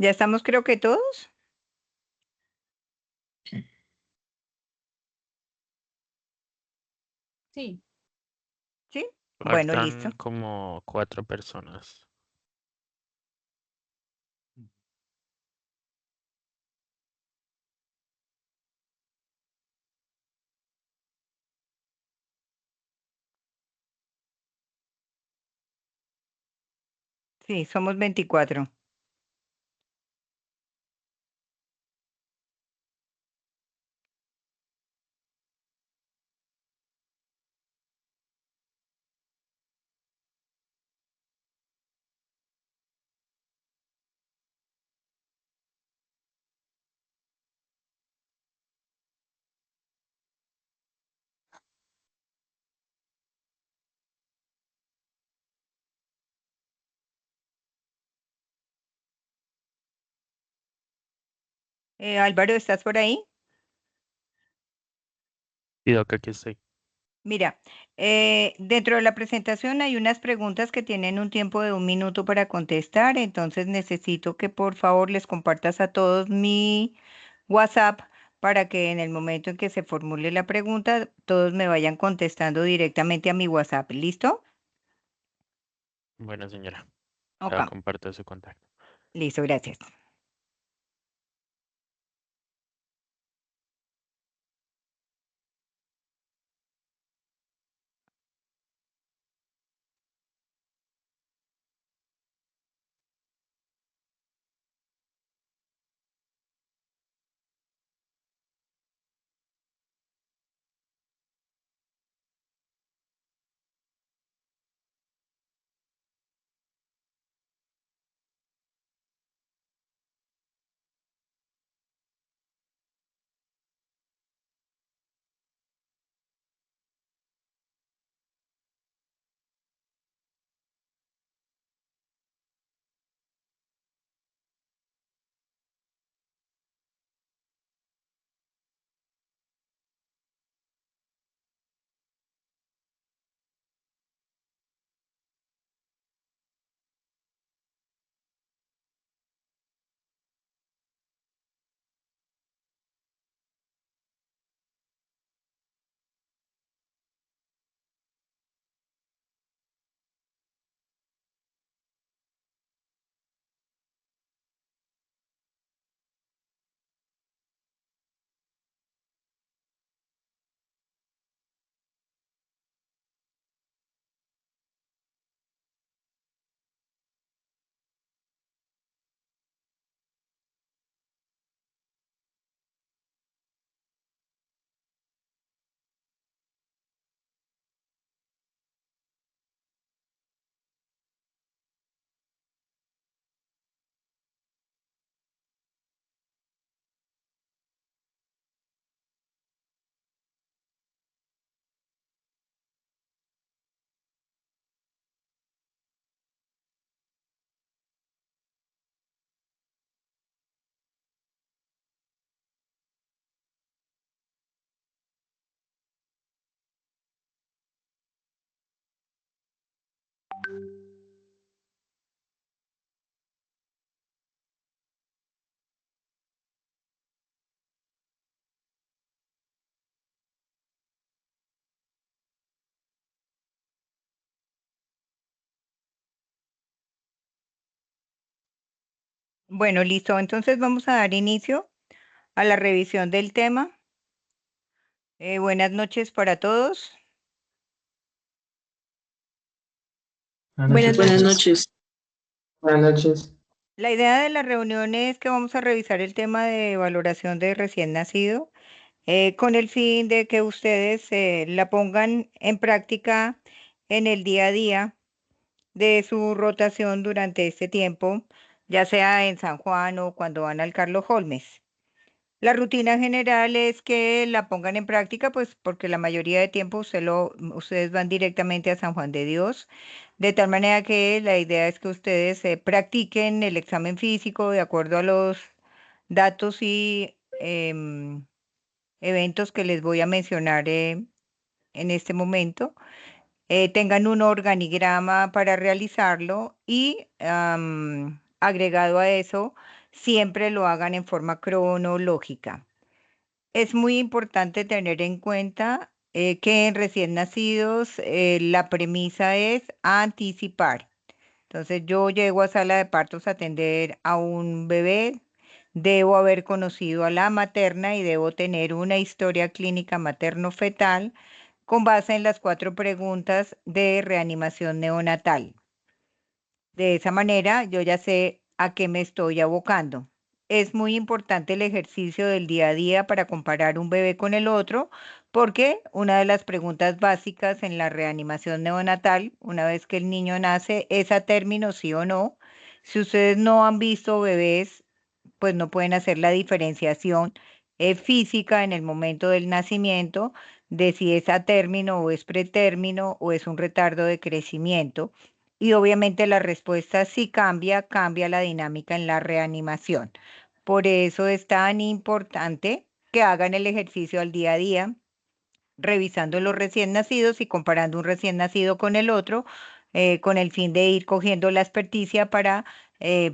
¿Ya estamos creo que todos? Sí. ¿Sí? Bueno, listo. Faltan como 4 personas. Sí, somos 24. Álvaro, ¿estás por ahí? Y Doc, aquí estoy. Mira, dentro de la presentación hay unas preguntas que tienen un tiempo de 1 minuto para contestar, entonces necesito que por favor les compartas a todos mi WhatsApp para que en el momento en que se formule la pregunta, todos me vayan contestando directamente a mi WhatsApp. ¿Listo? Bueno, señora, Ok, ya comparto su contacto. listo, gracias. Bueno, listo. Entonces vamos a dar inicio a la revisión del tema. Buenas noches para todos. Buenas Buenas noches. noches. Buenas noches. La idea de la reunión es que vamos a revisar el tema de valoración de recién nacido con el fin de que ustedes la pongan en práctica en el día a día de su rotación durante este tiempo, ya sea en San Juan o cuando van al Carlos Holmes. La rutina general es que la pongan en práctica, pues porque la mayoría de tiempo ustedes van directamente a San Juan de Dios, de tal manera que la idea es que ustedes practiquen el examen físico de acuerdo a los datos y eventos que les voy a mencionar en este momento. Tengan un organigrama para realizarlo y agregado a eso, siempre lo hagan en forma cronológica. Es muy importante tener en cuenta que en recién nacidos la premisa es anticipar. Entonces yo llego a sala de partos a atender a un bebé, debo haber conocido a la materna y debo tener una historia clínica materno-fetal con base en las 4 preguntas de reanimación neonatal. De esa manera yo ya sé a qué me estoy abocando. Es muy importante el ejercicio del día a día para comparar un bebé con el otro, porque una de las preguntas básicas en la reanimación neonatal, una vez que el niño nace, es a término sí o no. Si ustedes no han visto bebés, pues no pueden hacer la diferenciación física en el momento del nacimiento de si es a término o es pretérmino o es un retardo de crecimiento. Y obviamente la respuesta sí cambia la dinámica en la reanimación. Por eso es tan importante que hagan el ejercicio al día a día, revisando los recién nacidos y comparando un recién nacido con el otro, con el fin de ir cogiendo la experticia para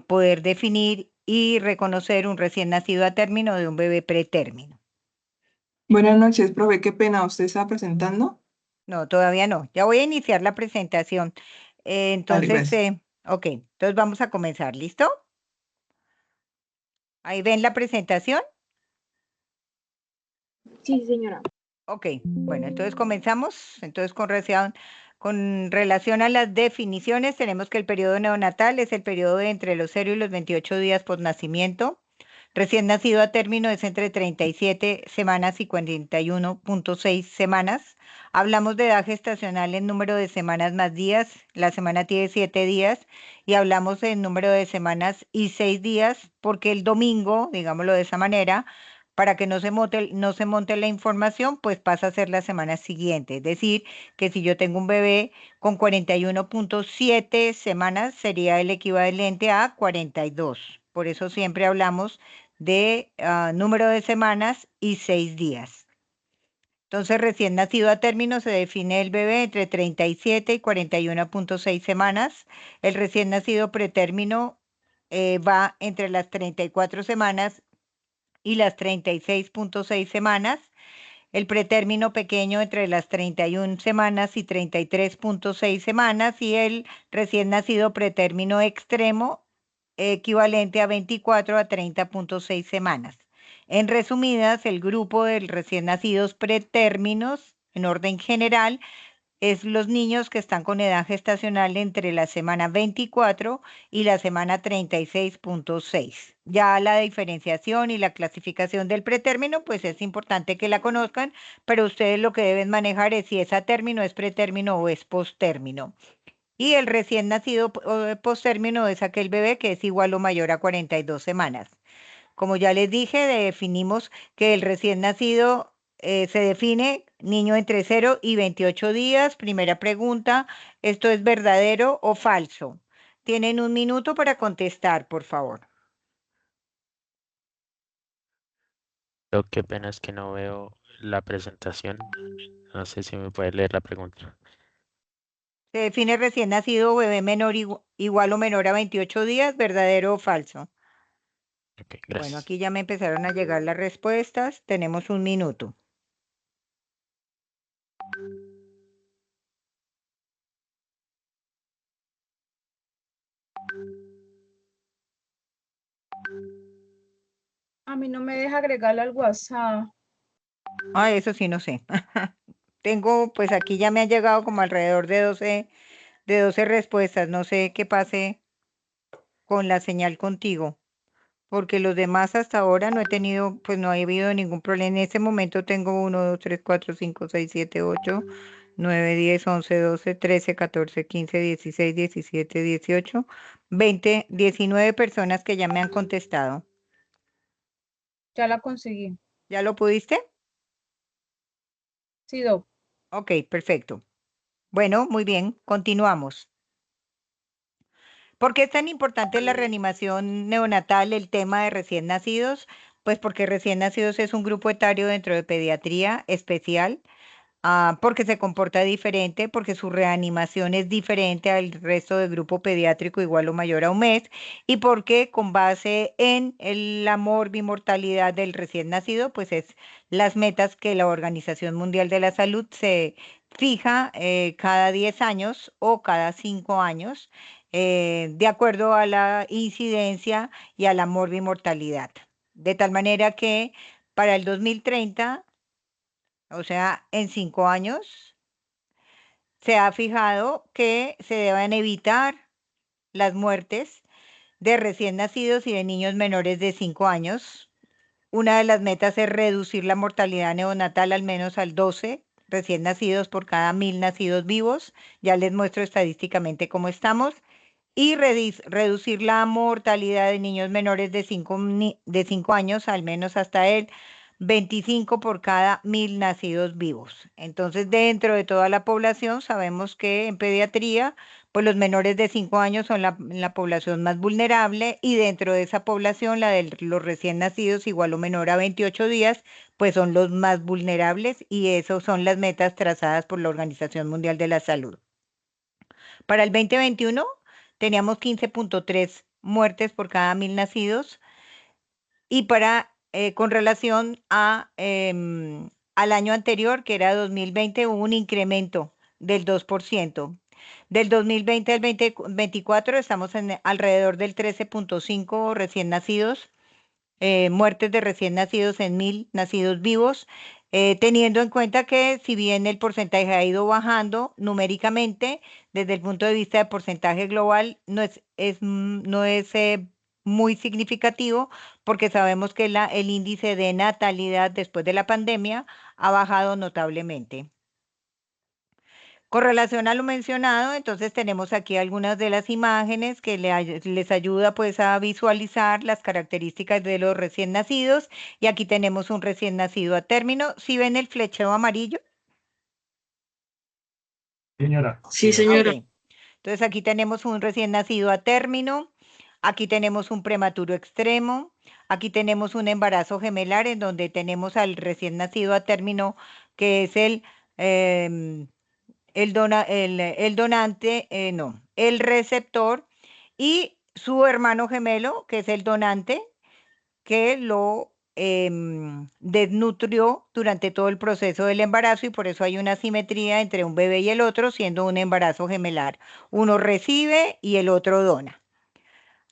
poder definir y reconocer un recién nacido a término de un bebé pretérmino. Buenas noches, profe. Qué pena, ¿usted está presentando? No, todavía no. Ya voy a iniciar la presentación. Vale, gracias. Ok, entonces vamos a comenzar. ¿Listo? Ahí ven la presentación. Sí, señora. Ok, bueno, entonces comenzamos. Entonces, con relación a las definiciones, tenemos que el periodo neonatal es el periodo de entre los 0 y los 28 días post nacimiento. Recién nacido a término es entre 37 semanas y 41.6 semanas. Hablamos de edad gestacional en número de semanas más días. La semana tiene 7 días y hablamos en número de semanas y 6 días porque el domingo, digámoslo de esa manera, para que no se monte la información, pues pasa a ser la semana siguiente. Es decir, que si yo tengo un bebé con 41.7 semanas, sería el equivalente a 42. Por eso siempre hablamos de número de semanas y 6 días. Entonces, recién nacido a término se define el bebé entre 37 y 41.6 semanas. El recién nacido pretérmino va entre las 34 semanas y las 36.6 semanas. El pretérmino pequeño entre las 31 semanas y 33.6 semanas y el recién nacido pretérmino extremo equivalente a 24 a 30.6 semanas. En resumidas, el grupo de recién nacidos pretérminos, en orden general, es los niños que están con edad gestacional entre la semana 24 y la semana 36.6. Ya la diferenciación y la clasificación del pretérmino, pues es importante que la conozcan, pero ustedes lo que deben manejar es si es a término, es pretérmino o es postérmino. Y el recién nacido postérmino es aquel bebé que es igual o mayor a 42 semanas. Como ya les dije, definimos que el recién nacido se define niño entre 0 y 28 días. Primera pregunta, ¿esto es verdadero o falso? Tienen un minuto para contestar, por favor. Lo que pena es que no veo la presentación. No sé si me puede leer la pregunta. Se define recién nacido bebé menor igual o menor a 28 días, verdadero o falso. Ok, Bueno, gracias. aquí ya me empezaron a llegar las respuestas. Tenemos un minuto. A mí no me deja agregarla al WhatsApp. Ah, eso sí, no sé. Tengo, pues aquí ya me han llegado como alrededor de 12 respuestas. No sé qué pase con la señal contigo, porque los demás hasta ahora no he tenido, pues no ha habido ningún problema. En este momento tengo 1, 2, 3, 4, 5, 6, 7, 8, 9, 10, 11, 12, 13, 14, 15, 16, 17, 18, 20, 19 personas que ya me han contestado. Ya la conseguí. ¿Ya lo pudiste? Sí, Doc. Ok, perfecto. Bueno, muy bien, continuamos. ¿Por qué es tan importante la reanimación neonatal, el tema de recién nacidos? Pues porque recién nacidos es un grupo etario dentro de pediatría especial. porque se comporta diferente, porque su reanimación es diferente al resto del grupo pediátrico igual o mayor a un mes, y porque con base en la morbimortalidad del recién nacido, pues es las metas que la Organización Mundial de la Salud se fija cada 10 años o cada 5 años, de acuerdo a la incidencia y a la morbimortalidad. De tal manera que para el 2030, o sea, en 5 años, se ha fijado que se deben evitar las muertes de recién nacidos y de niños menores de 5 años. Una de las metas es reducir la mortalidad neonatal al menos al 12 recién nacidos por cada 1000 nacidos vivos. Ya les muestro estadísticamente cómo estamos. Y reducir la mortalidad de niños menores de 5 años, al menos hasta el 25 por cada 1000 nacidos vivos. Entonces, dentro de toda la población, sabemos que en pediatría, pues los menores de 5 años son la población más vulnerable, y dentro de esa población, la de los recién nacidos igual o menor a 28 días, pues son los más vulnerables, y esas son las metas trazadas por la Organización Mundial de la Salud. Para el 2021 teníamos 15.3 muertes por cada 1000 nacidos, y con relación al año anterior, que era 2020, hubo un incremento del 2%. Del 2020 al 2024 estamos en alrededor del 13.5 recién nacidos, muertes de recién nacidos en 1000 nacidos vivos, teniendo en cuenta que si bien el porcentaje ha ido bajando numéricamente, desde el punto de vista de porcentaje global, no es muy significativo, porque sabemos que el índice de natalidad después de la pandemia ha bajado notablemente. Con relación a lo mencionado, entonces tenemos aquí algunas de las imágenes que les ayuda pues a visualizar las características de los recién nacidos, y aquí tenemos un recién nacido a término. ¿Sí ven el flecheo amarillo? Señora. Sí, señora. Ok. Entonces aquí tenemos un recién nacido a término, aquí tenemos un prematuro extremo, aquí tenemos un embarazo gemelar en donde tenemos al recién nacido a término, que es em, el donante, no, el receptor, y su hermano gemelo, que es el donante, que lo desnutrió durante todo el proceso del embarazo, y por eso hay una asimetría entre un bebé y el otro, siendo un embarazo gemelar. Uno recibe y el otro dona.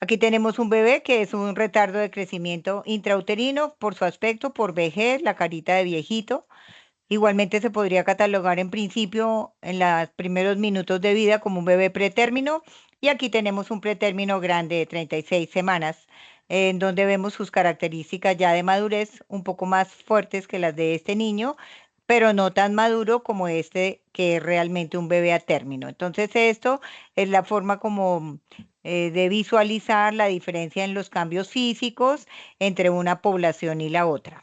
Aquí tenemos un bebé que es un retardo de crecimiento intrauterino por su aspecto, por vejez, la carita de viejito. Igualmente se podría catalogar en principio en los primeros minutos de vida como un bebé pretérmino, y aquí tenemos un pretérmino grande de 36 semanas, en donde vemos sus características ya de madurez un poco más fuertes que las de este niño, pero no tan maduro como este, que es realmente un bebé a término. Entonces esto es la forma como de visualizar la diferencia en los cambios físicos entre una población y la otra.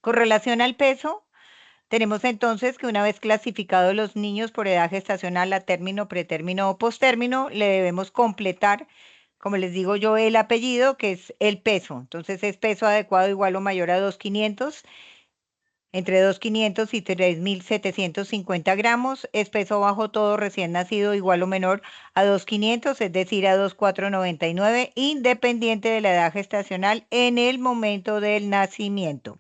Con relación al peso, tenemos entonces que una vez clasificados los niños por edad gestacional, a término, pretérmino o postérmino, le debemos completar, como les digo yo, el apellido, que es el peso. Entonces es peso adecuado igual o mayor a 2.500, entre 2.500 y 3.750 gramos. Es peso bajo todo recién nacido igual o menor a 2.500, es decir, a 2.499, independiente de la edad gestacional en el momento del nacimiento.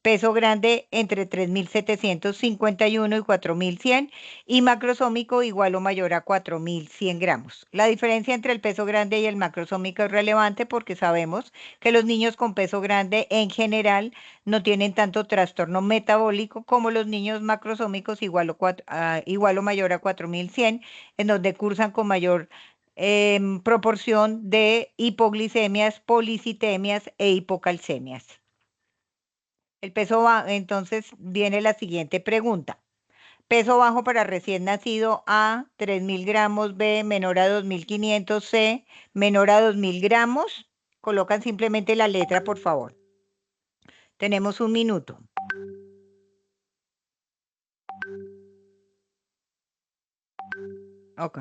Peso grande entre 3.751 y 4.100, y macrosómico igual o mayor a 4.100 gramos. La diferencia entre el peso grande y el macrosómico es relevante porque sabemos que los niños con peso grande en general no tienen tanto trastorno metabólico como los niños macrosómicos igual o mayor a 4.100, en donde cursan con mayor proporción de hipoglicemias, policitemias e hipocalcemias. El peso bajo, entonces viene la siguiente pregunta. Peso bajo para recién nacido: A, 3.000 gramos; B, menor a 2.500; C, menor a 2.000 gramos. Colocan simplemente la letra, por favor. Tenemos un minuto. Ok.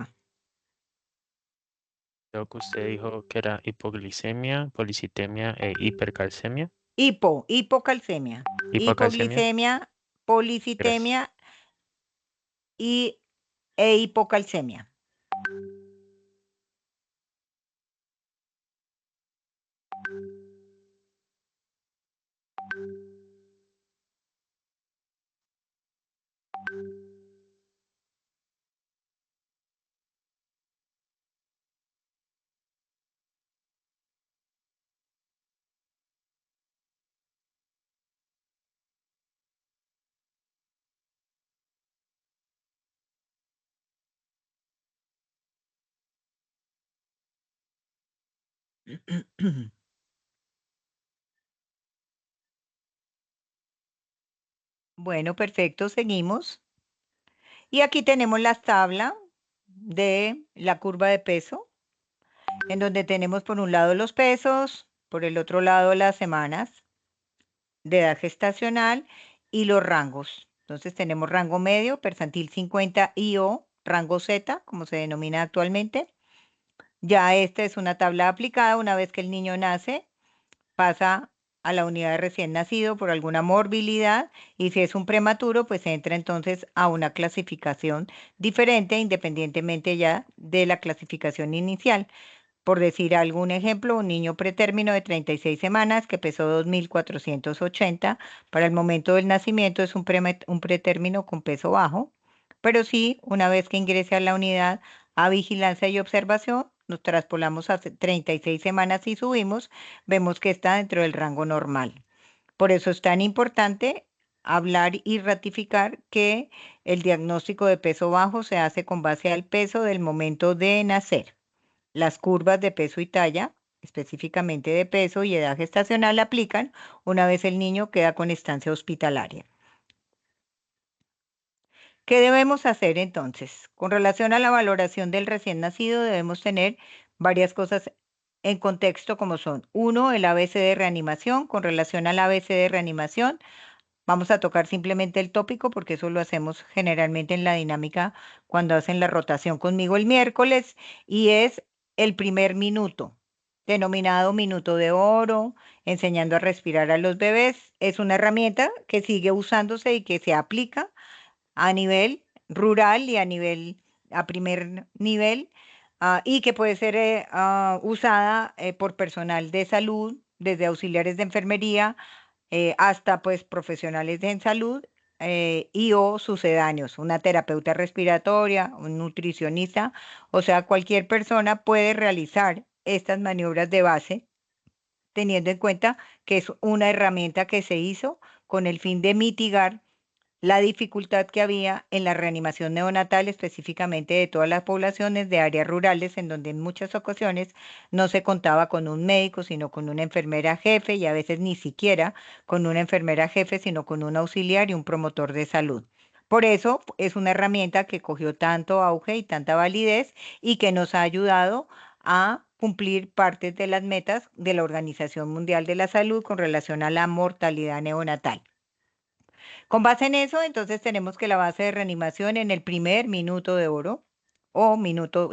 Creo que usted dijo que era hipoglicemia, policitemia e hipercalcemia. Hipocalcemia. Hipocalcemia. Hipoglicemia, policitemia e hipocalcemia. Bueno, perfecto, seguimos. Y aquí tenemos la tabla de la curva de peso, en donde tenemos por un lado los pesos, por el otro lado las semanas de edad gestacional y los rangos. Entonces tenemos rango medio, percentil 50 y o rango Z, como se denomina actualmente. Ya esta es una tabla aplicada una vez que el niño nace, pasa a la unidad de recién nacido por alguna morbilidad y si es un prematuro, pues entra entonces a una clasificación diferente independientemente ya de la clasificación inicial. Por decir algún ejemplo, un niño pretérmino de 36 semanas que pesó 2.480, para el momento del nacimiento es un pretérmino con peso bajo, pero sí, una vez que ingrese a la unidad a vigilancia y observación, nos traspolamos a 36 semanas y subimos, vemos que está dentro del rango normal. Por eso es tan importante hablar y ratificar que el diagnóstico de peso bajo se hace con base al peso del momento de nacer. Las curvas de peso y talla, específicamente de peso y edad gestacional, aplican una vez el niño queda con estancia hospitalaria. ¿Qué debemos hacer entonces? Con relación a la valoración del recién nacido, debemos tener varias cosas en contexto como son, 1, el ABC de reanimación. Con relación al ABC de reanimación, vamos a tocar simplemente el tópico porque eso lo hacemos generalmente en la dinámica cuando hacen la rotación conmigo el miércoles y es el primer minuto, denominado minuto de oro, enseñando a respirar a los bebés. Es una herramienta que sigue usándose y que se aplica a nivel rural y a primer nivel, y que puede ser usada por personal de salud, desde auxiliares de enfermería hasta pues profesionales en salud y o sucedáneos, una terapeuta respiratoria, un nutricionista, o sea, cualquier persona puede realizar estas maniobras de base teniendo en cuenta que es una herramienta que se hizo con el fin de mitigar la dificultad que había en la reanimación neonatal, específicamente de todas las poblaciones de áreas rurales, en donde en muchas ocasiones no se contaba con un médico, sino con una enfermera jefe y a veces ni siquiera con una enfermera jefe, sino con un auxiliar y un promotor de salud. Por eso es una herramienta que cogió tanto auge y tanta validez y que nos ha ayudado a cumplir partes de las metas de la Organización Mundial de la Salud con relación a la mortalidad neonatal. Con base en eso, entonces tenemos que la base de reanimación en el primer minuto de oro o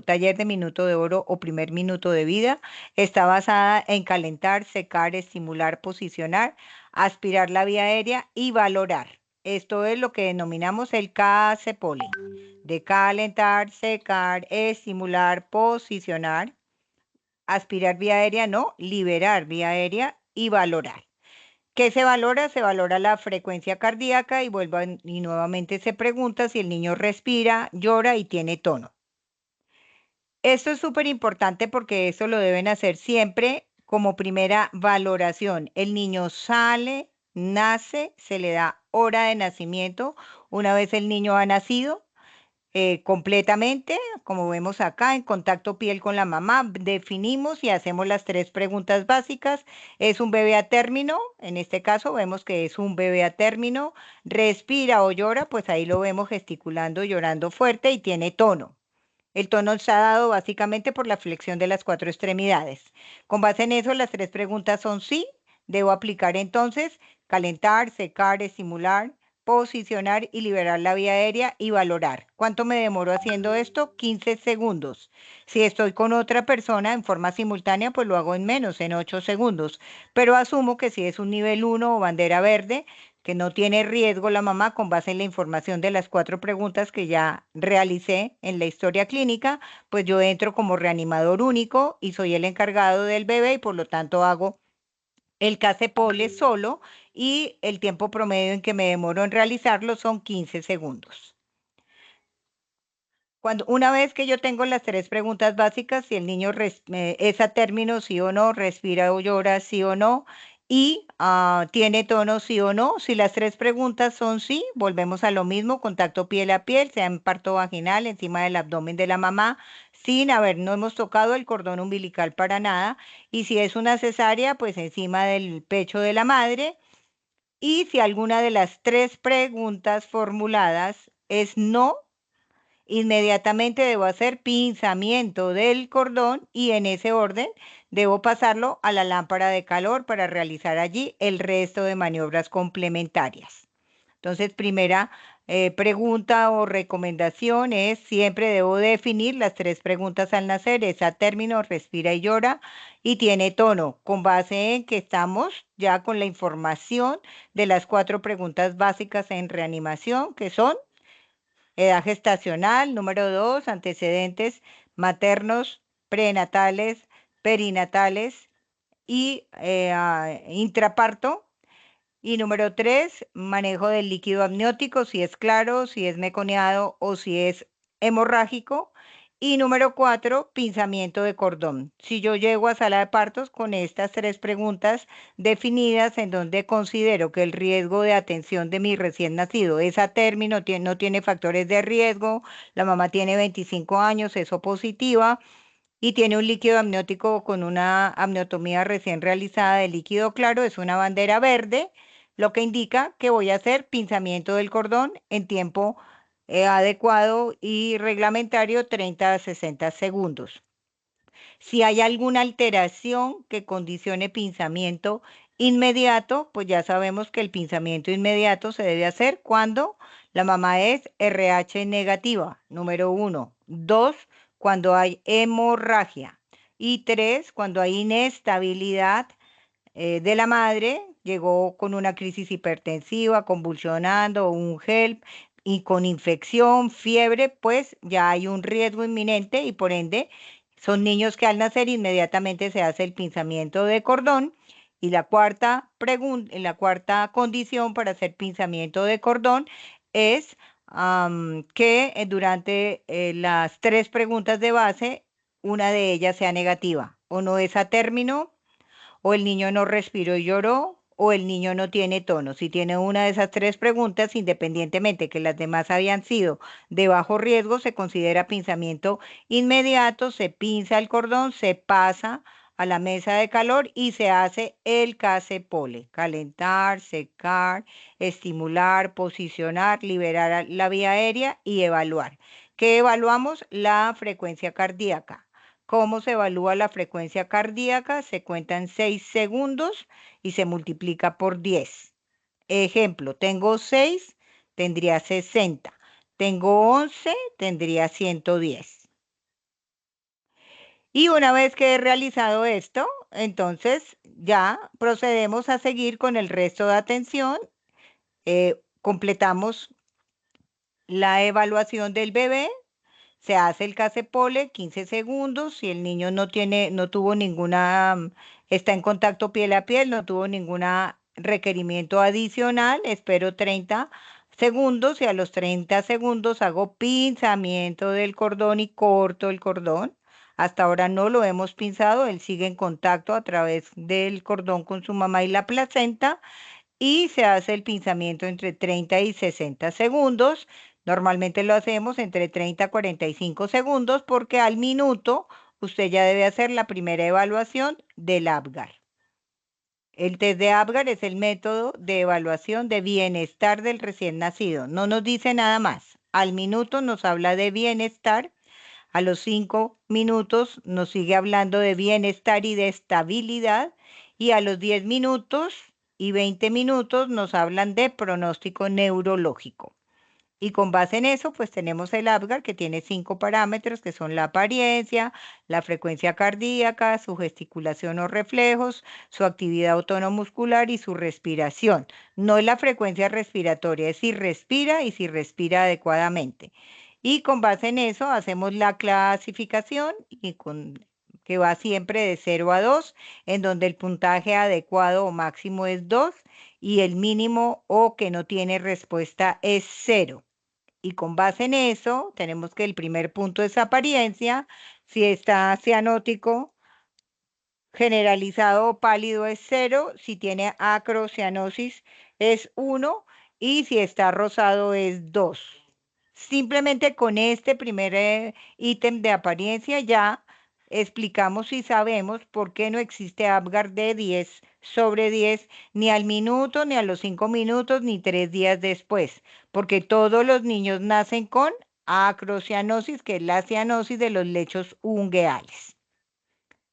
taller de minuto de oro o primer minuto de vida está basada en calentar, secar, estimular, posicionar, aspirar la vía aérea y valorar. Esto es lo que denominamos el CASEPOLE, de calentar, secar, estimular, posicionar, aspirar vía aérea, no, liberar vía aérea y valorar. ¿Qué se valora? Se valora la frecuencia cardíaca y nuevamente se pregunta si el niño respira, llora y tiene tono. Esto es súper importante porque eso lo deben hacer siempre como primera valoración. El niño sale, nace, se le da hora de nacimiento. Una vez el niño ha nacido, completamente, como vemos acá, en contacto piel con la mamá, definimos y hacemos las 3 preguntas básicas. ¿Es un bebé a término? En este caso vemos que es un bebé a término. ¿Respira o llora? Pues ahí lo vemos gesticulando, llorando fuerte y tiene tono. El tono está dado básicamente por la flexión de las 4 extremidades. Con base en eso, las 3 preguntas son sí. Debo aplicar entonces calentar, secar, estimular, posicionar y liberar la vía aérea y valorar. ¿Cuánto me demoro haciendo esto? 15 segundos. Si estoy con otra persona en forma simultánea, pues lo hago en menos, en 8 segundos. Pero asumo que si es un nivel 1 o bandera verde, que no tiene riesgo la mamá con base en la información de las 4 preguntas que ya realicé en la historia clínica, pues yo entro como reanimador único y soy el encargado del bebé y por lo tanto hago el CASEPOLE solo y el tiempo promedio en que me demoro en realizarlo son 15 segundos. Una vez que yo tengo las 3 preguntas básicas, si el niño es a término, sí o no, respira o llora, sí o no, y tiene tono, sí o no, si las 3 preguntas son sí, volvemos a lo mismo, contacto piel a piel, sea en parto vaginal, encima del abdomen de la mamá, no hemos tocado el cordón umbilical para nada, y si es una cesárea, pues encima del pecho de la madre, y si alguna de las 3 preguntas formuladas es no, inmediatamente debo hacer pinzamiento del cordón y en ese orden debo pasarlo a la lámpara de calor para realizar allí el resto de maniobras complementarias. Entonces, primera pregunta o recomendación es siempre debo definir las 3 preguntas al nacer, es a término, respira y llora y tiene tono, con base en que estamos ya con la información de las 4 preguntas básicas en reanimación, que son edad gestacional, número 2, antecedentes maternos, prenatales, perinatales y intraparto. Y número 3, manejo del líquido amniótico, si es claro, si es meconeado o si es hemorrágico. Y número 4, pinzamiento de cordón. Si yo llego a sala de partos con estas 3 preguntas definidas en donde considero que el riesgo de atención de mi recién nacido es a término, no tiene factores de riesgo, la mamá tiene 25 años, es O positiva y tiene un líquido amniótico con una amniotomía recién realizada de líquido claro, es una bandera verde, lo que indica que voy a hacer pinzamiento del cordón en tiempo adecuado y reglamentario 30 a 60 segundos. Si hay alguna alteración que condicione pinzamiento inmediato, pues ya sabemos que el pinzamiento inmediato se debe hacer cuando la mamá es RH negativa, número 1. 2, cuando hay hemorragia. Y 3, cuando hay inestabilidad de la madre, llegó con una crisis hipertensiva, convulsionando, un HELP y con infección, fiebre, pues ya hay un riesgo inminente y por ende son niños que al nacer inmediatamente se hace el pinzamiento de cordón. Y la cuarta condición para hacer pinzamiento de cordón es que durante las 3 preguntas de base, una de ellas sea negativa o no es a término o el niño no respiró y lloró, o el niño no tiene tono. Si tiene una de esas 3 preguntas, independientemente que las demás habían sido de bajo riesgo, se considera pinzamiento inmediato, se pinza el cordón, se pasa a la mesa de calor y se hace el CASEPOLE, calentar, secar, estimular, posicionar, liberar la vía aérea y evaluar. ¿Qué evaluamos? La frecuencia cardíaca. ¿Cómo se evalúa la frecuencia cardíaca? Se cuentan 6 segundos y se multiplica por 10. Ejemplo, tengo 6, tendría 60. Tengo 11, tendría 110. Y una vez que he realizado esto, entonces ya procedemos a seguir con el resto de atención. Completamos la evaluación del bebé. Se hace el CASEPOLE 15 segundos. Si el niño no tuvo ninguna, está en contacto piel a piel, no tuvo ningún requerimiento adicional, espero 30 segundos y a los 30 segundos hago pinzamiento del cordón y corto el cordón. Hasta ahora no lo hemos pinzado, él sigue en contacto a través del cordón con su mamá y la placenta y se hace el pinzamiento entre 30 y 60 segundos. Normalmente lo hacemos entre 30 a 45 segundos porque al minuto usted ya debe hacer la primera evaluación del APGAR. El test de APGAR es el método de evaluación de bienestar del recién nacido. No nos dice nada más. Al minuto nos habla de bienestar. A los 5 minutos nos sigue hablando de bienestar y de estabilidad. Y a los 10 minutos y 20 minutos nos hablan de pronóstico neurológico. Y con base en eso, pues tenemos el Apgar que tiene 5 parámetros que son la apariencia, la frecuencia cardíaca, su gesticulación o reflejos, su actividad autonomuscular y su respiración. No es la frecuencia respiratoria, es si respira y si respira adecuadamente. Y con base en eso hacemos la clasificación que va siempre de 0 a 2, en donde el puntaje adecuado o máximo es 2 y el mínimo o que no tiene respuesta es 0. Y con base en eso, tenemos que el primer punto es apariencia. Si está cianótico, generalizado o pálido es 0. Si tiene acrocianosis es 1. Y si está rosado es 2. Simplemente con este primer ítem de apariencia ya explicamos y sabemos por qué no existe Apgar de 10 sobre 10 ni al minuto, ni a los 5 minutos, ni 3 días después, porque todos los niños nacen con acrocianosis, que es la cianosis de los lechos ungueales.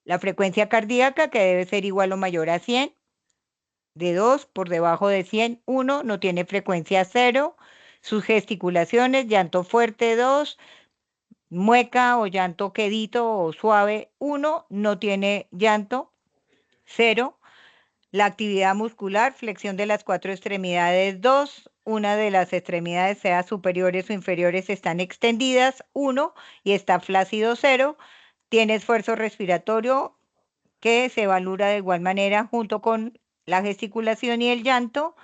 La frecuencia cardíaca, que debe ser igual o mayor a 100, de 2 por debajo de 100, 1, no tiene frecuencia 0. Sus gesticulaciones, llanto fuerte 2, mueca o llanto quedito o suave 1, no tiene llanto 0. La actividad muscular, flexión de las 4 extremidades 2, una de las extremidades, sea superiores o inferiores, están extendidas 1 y está flácido 0. Tiene esfuerzo respiratorio que se valora de igual manera junto con la gesticulación y el llanto.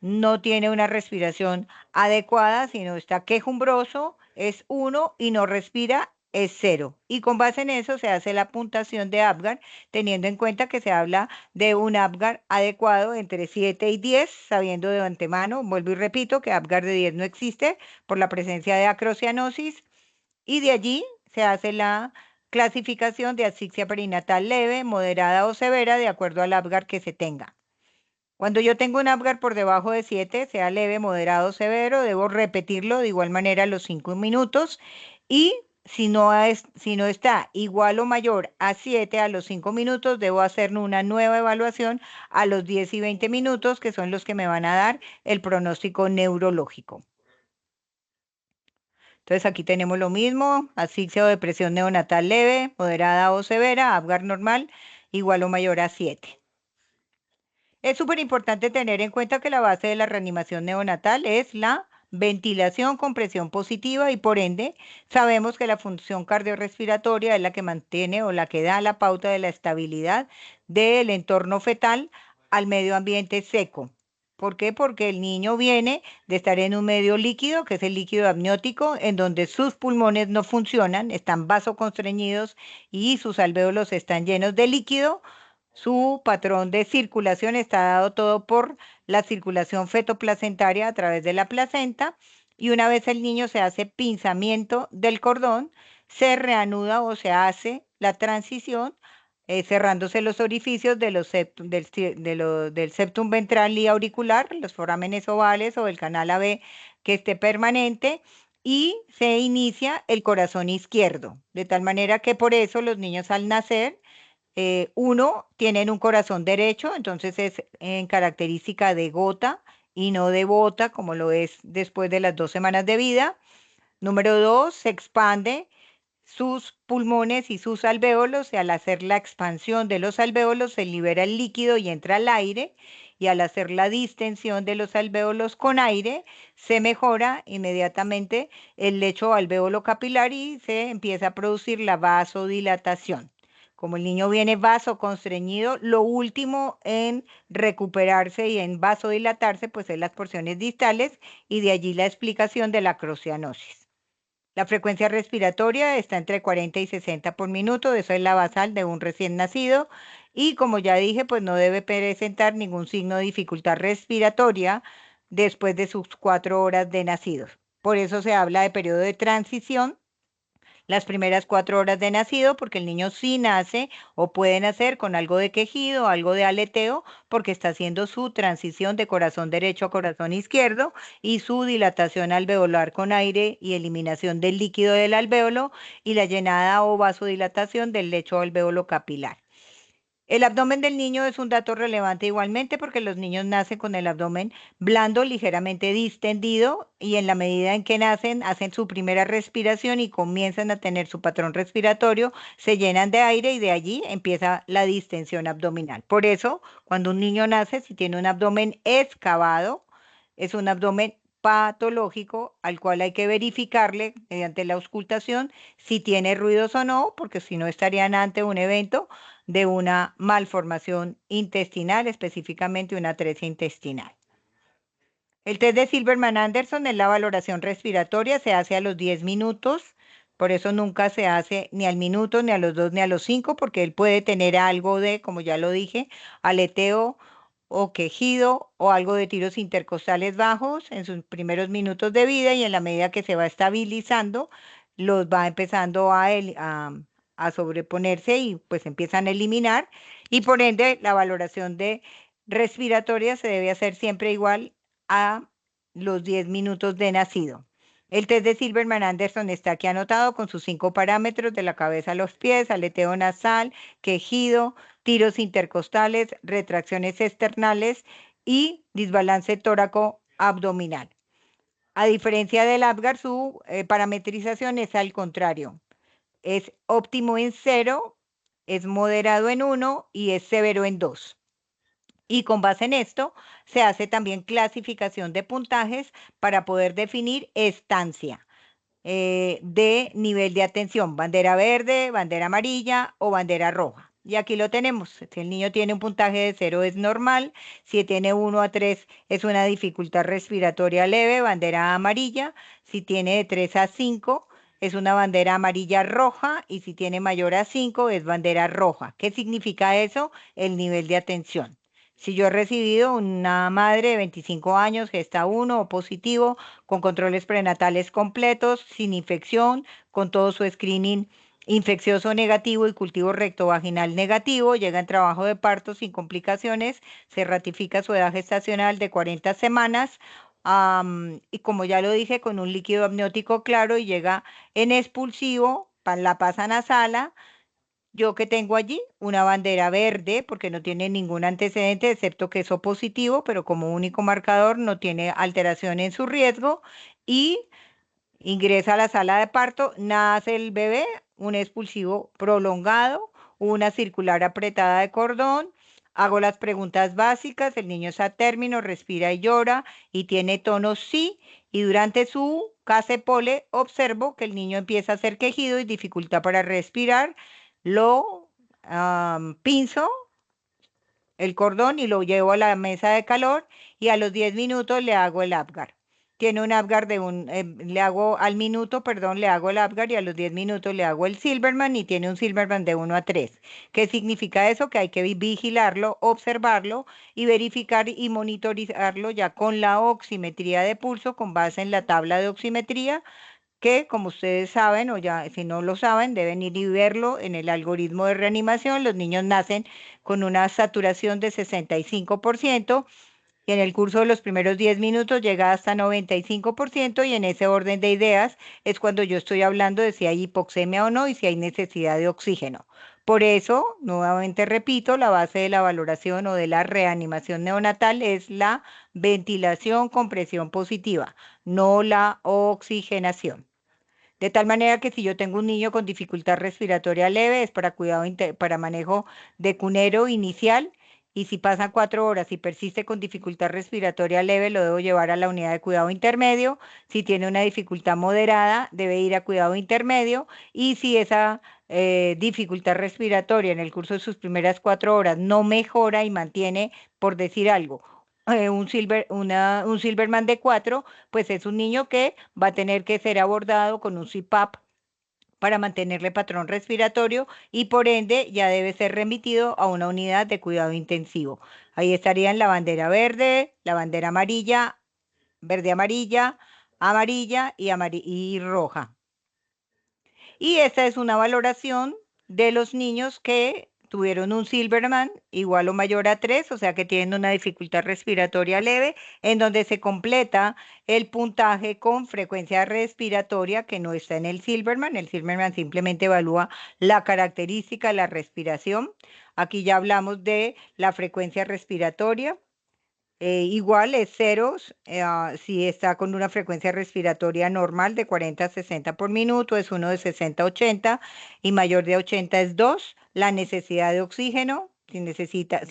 No tiene una respiración adecuada, sino está quejumbroso, es 1 y no respira, es 0. Y con base en eso se hace la puntuación de Apgar, teniendo en cuenta que se habla de un Apgar adecuado entre 7 y 10, sabiendo de antemano, vuelvo y repito, que Apgar de 10 no existe por la presencia de acrocianosis, y de allí se hace la clasificación de asfixia perinatal leve, moderada o severa, de acuerdo al Apgar que se tenga. Cuando yo tengo un Apgar por debajo de 7, sea leve, moderado o severo, debo repetirlo de igual manera a los 5 minutos, y si no está igual o mayor a 7 a los 5 minutos, debo hacer una nueva evaluación a los 10 y 20 minutos, que son los que me van a dar el pronóstico neurológico. Entonces aquí tenemos lo mismo: asfixia o depresión neonatal leve, moderada o severa, Apgar normal, igual o mayor a 7. Es súper importante tener en cuenta que la base de la reanimación neonatal es la ventilación con presión positiva, y por ende sabemos que la función cardiorrespiratoria es la que mantiene o la que da la pauta de la estabilidad del entorno fetal al medio ambiente seco. ¿Por qué? Porque el niño viene de estar en un medio líquido, que es el líquido amniótico, en donde sus pulmones no funcionan, están vasoconstreñidos y sus alvéolos están llenos de líquido. Su patrón de circulación está dado todo por la circulación fetoplacentaria a través de la placenta, y una vez el niño se hace pinzamiento del cordón, se reanuda o se hace la transición, cerrándose los orificios de del septum ventral y auricular, los forámenes ovales o el canal AB que esté permanente, y se inicia el corazón izquierdo, de tal manera que por eso los niños al nacer, uno, tienen un corazón derecho, entonces es en característica de gota y no de bota, como lo es después de las 2 semanas de vida. Número 2, se expande sus pulmones y sus alvéolos, y al hacer la expansión de los alvéolos se libera el líquido y entra el aire, y al hacer la distensión de los alvéolos con aire se mejora inmediatamente el lecho alvéolo capilar y se empieza a producir la vasodilatación. Como el niño viene vasoconstreñido, lo último en recuperarse y en vasodilatarse pues es las porciones distales, y de allí la explicación de la acrocianosis. La frecuencia respiratoria está entre 40 y 60 por minuto, eso es la basal de un recién nacido, y como ya dije, pues no debe presentar ningún signo de dificultad respiratoria después de sus 4 horas de nacido. Por eso se habla de periodo de transición las primeras 4 horas de nacido, porque el niño sí nace o puede nacer con algo de quejido, algo de aleteo, porque está haciendo su transición de corazón derecho a corazón izquierdo y su dilatación alveolar con aire y eliminación del líquido del alvéolo y la llenada o vasodilatación del lecho alvéolo capilar. El abdomen del niño es un dato relevante igualmente porque los niños nacen con el abdomen blando, ligeramente distendido y en la medida en que nacen, hacen su primera respiración y comienzan a tener su patrón respiratorio, se llenan de aire y de allí empieza la distensión abdominal. Por eso, cuando un niño nace, si tiene un abdomen excavado, es un abdomen patológico al cual hay que verificarle mediante la auscultación si tiene ruidos o no, porque si no estarían ante un evento de una malformación intestinal, específicamente una atresia intestinal. El test de Silberman-Anderson es la valoración respiratoria, se hace a los 10 minutos, por eso nunca se hace ni al minuto, ni a los 2, ni a los 5, porque él puede tener algo de, como ya lo dije, aleteo o quejido o algo de tiros intercostales bajos en sus primeros minutos de vida y en la medida que se va estabilizando, los va empezando a sobreponerse y pues empiezan a eliminar y por ende la valoración de respiratoria se debe hacer siempre igual a los 10 minutos de nacido. El test de Silberman-Anderson está aquí anotado con sus 5 parámetros de la cabeza a los pies, aleteo nasal, quejido, tiros intercostales, retracciones externales y desbalance tóraco-abdominal. A diferencia del Apgar, su parametrización es al contrario. Es óptimo en 0, es moderado en 1 y es severo en 2. Y con base en esto, se hace también clasificación de puntajes para poder definir estancia de nivel de atención, bandera verde, bandera amarilla o bandera roja. Y aquí lo tenemos. Si el niño tiene un puntaje de 0 es normal, si tiene 1 a 3 es una dificultad respiratoria leve, bandera amarilla, si tiene de 3 a 5 es una bandera amarilla roja y si tiene mayor a 5 es bandera roja. ¿Qué significa eso? El nivel de atención. Si yo he recibido una madre de 25 años, gesta 1 o positivo, con controles prenatales completos, sin infección, con todo su screening infeccioso negativo y cultivo rectovaginal negativo, llega en trabajo de parto sin complicaciones, se ratifica su edad gestacional de 40 semanas. Y como ya lo dije, con un líquido amniótico claro y llega en expulsivo, la pasan a sala. Yo que tengo allí una bandera verde porque no tiene ningún antecedente excepto queso positivo, pero como único marcador no tiene alteración en su riesgo y ingresa a la sala de parto, nace el bebé, un expulsivo prolongado, una circular apretada de cordón, hago las preguntas básicas, el niño está a término, respira y llora y tiene tono sí y durante su casepole observo que el niño empieza a hacer quejido y dificultad para respirar, lo pinzo el cordón y lo llevo a la mesa de calor y a los 10 minutos le hago el Apgar. Tiene un Apgar le hago al minuto, perdón, le hago el Apgar y a los 10 minutos le hago el Silberman y tiene un Silberman de 1 a 3. ¿Qué significa eso? Que hay que vigilarlo, observarlo y verificar y monitorizarlo ya con la oximetría de pulso con base en la tabla de oximetría que, como ustedes saben, o ya si no lo saben, deben ir y verlo en el algoritmo de reanimación. Los niños nacen con una saturación de 65% y en el curso de los primeros 10 minutos llega hasta 95% y en ese orden de ideas es cuando yo estoy hablando de si hay hipoxemia o no y si hay necesidad de oxígeno. Por eso, nuevamente repito, la base de la valoración o de la reanimación neonatal es la ventilación con presión positiva, no la oxigenación. De tal manera que si yo tengo un niño con dificultad respiratoria leve, es para cuidado para manejo de cunero inicial. Y si pasan 4 horas y persiste con dificultad respiratoria leve, lo debo llevar a la unidad de cuidado intermedio. Si tiene una dificultad moderada, debe ir a cuidado intermedio. Y si esa dificultad respiratoria en el curso de sus primeras 4 horas no mejora y mantiene, por decir algo, un Silberman de 4, pues es un niño que va a tener que ser abordado con un CPAP para mantenerle patrón respiratorio y por ende ya debe ser remitido a una unidad de cuidado intensivo. Ahí estarían la bandera verde, la bandera amarilla, verde amarilla, amarilla y roja. Y esta es una valoración de los niños que tuvieron un Silberman igual o mayor a 3, o sea que tienen una dificultad respiratoria leve, en donde se completa el puntaje con frecuencia respiratoria que no está en el Silberman. El Silberman simplemente evalúa la característica de la respiración. Aquí ya hablamos de la frecuencia respiratoria. Igual es 0 si está con una frecuencia respiratoria normal de 40 a 60 por minuto, es 1 de 60 a 80 y mayor de 80 es 2. La necesidad de oxígeno, si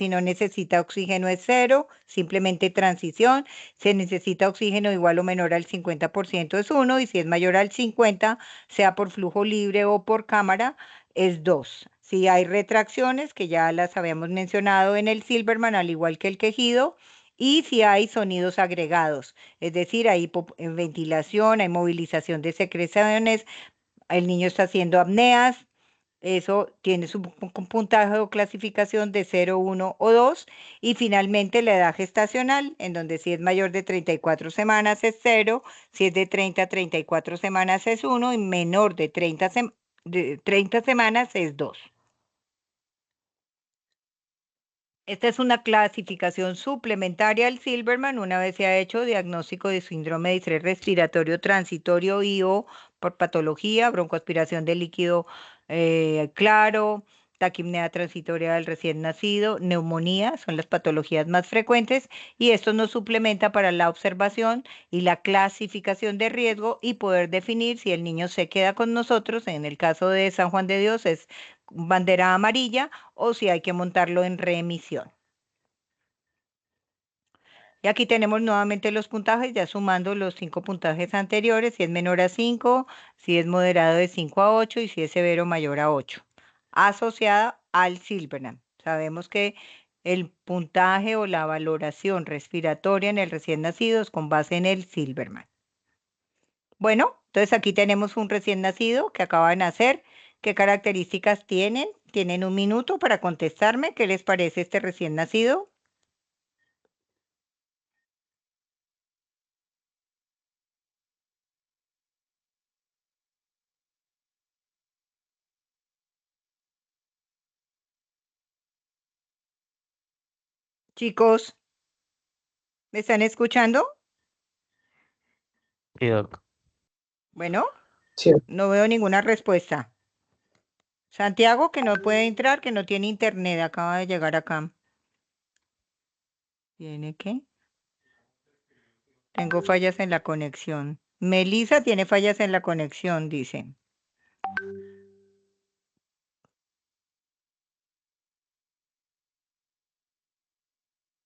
no necesita oxígeno es 0, simplemente transición. Si necesita oxígeno igual o menor al 50% es 1 y si es mayor al 50, sea por flujo libre o por cámara, es 2. Si hay retracciones, que ya las habíamos mencionado en el Silberman, al igual que el quejido, y si hay sonidos agregados, es decir, hay ventilación, hay movilización de secreciones, el niño está haciendo apneas, eso tiene su puntaje o clasificación de 0, 1 o 2. Y finalmente la edad gestacional, en donde si es mayor de 34 semanas es 0, si es de 30 a 34 semanas es 1 y menor de 30 semanas es 2. Esta es una clasificación suplementaria al Silberman una vez se ha hecho diagnóstico de síndrome de estrés respiratorio transitorio y o por patología, broncoaspiración de líquido claro, taquipnea transitoria del recién nacido, neumonía, son las patologías más frecuentes y esto nos suplementa para la observación y la clasificación de riesgo y poder definir si el niño se queda con nosotros, en el caso de San Juan de Dios es bandera amarilla, o si hay que montarlo en remisión. Y aquí tenemos nuevamente los puntajes, ya sumando los 5 puntajes anteriores, si es menor a 5, si es moderado de 5 a 8 y si es severo mayor a 8, asociada al Silberman. Sabemos que el puntaje o la valoración respiratoria en el recién nacido es con base en el Silberman. Bueno, entonces aquí tenemos un recién nacido que acaba de nacer. ¿Qué características tienen? Tienen un minuto para contestarme. ¿Qué les parece este recién nacido? Chicos, ¿me están escuchando? Sí, doc. Bueno, Sí, no veo ninguna respuesta. Santiago, que no puede entrar, que no tiene internet, acaba de llegar acá. ¿Tiene qué? Tengo fallas en la conexión. Melissa tiene fallas en la conexión, dice.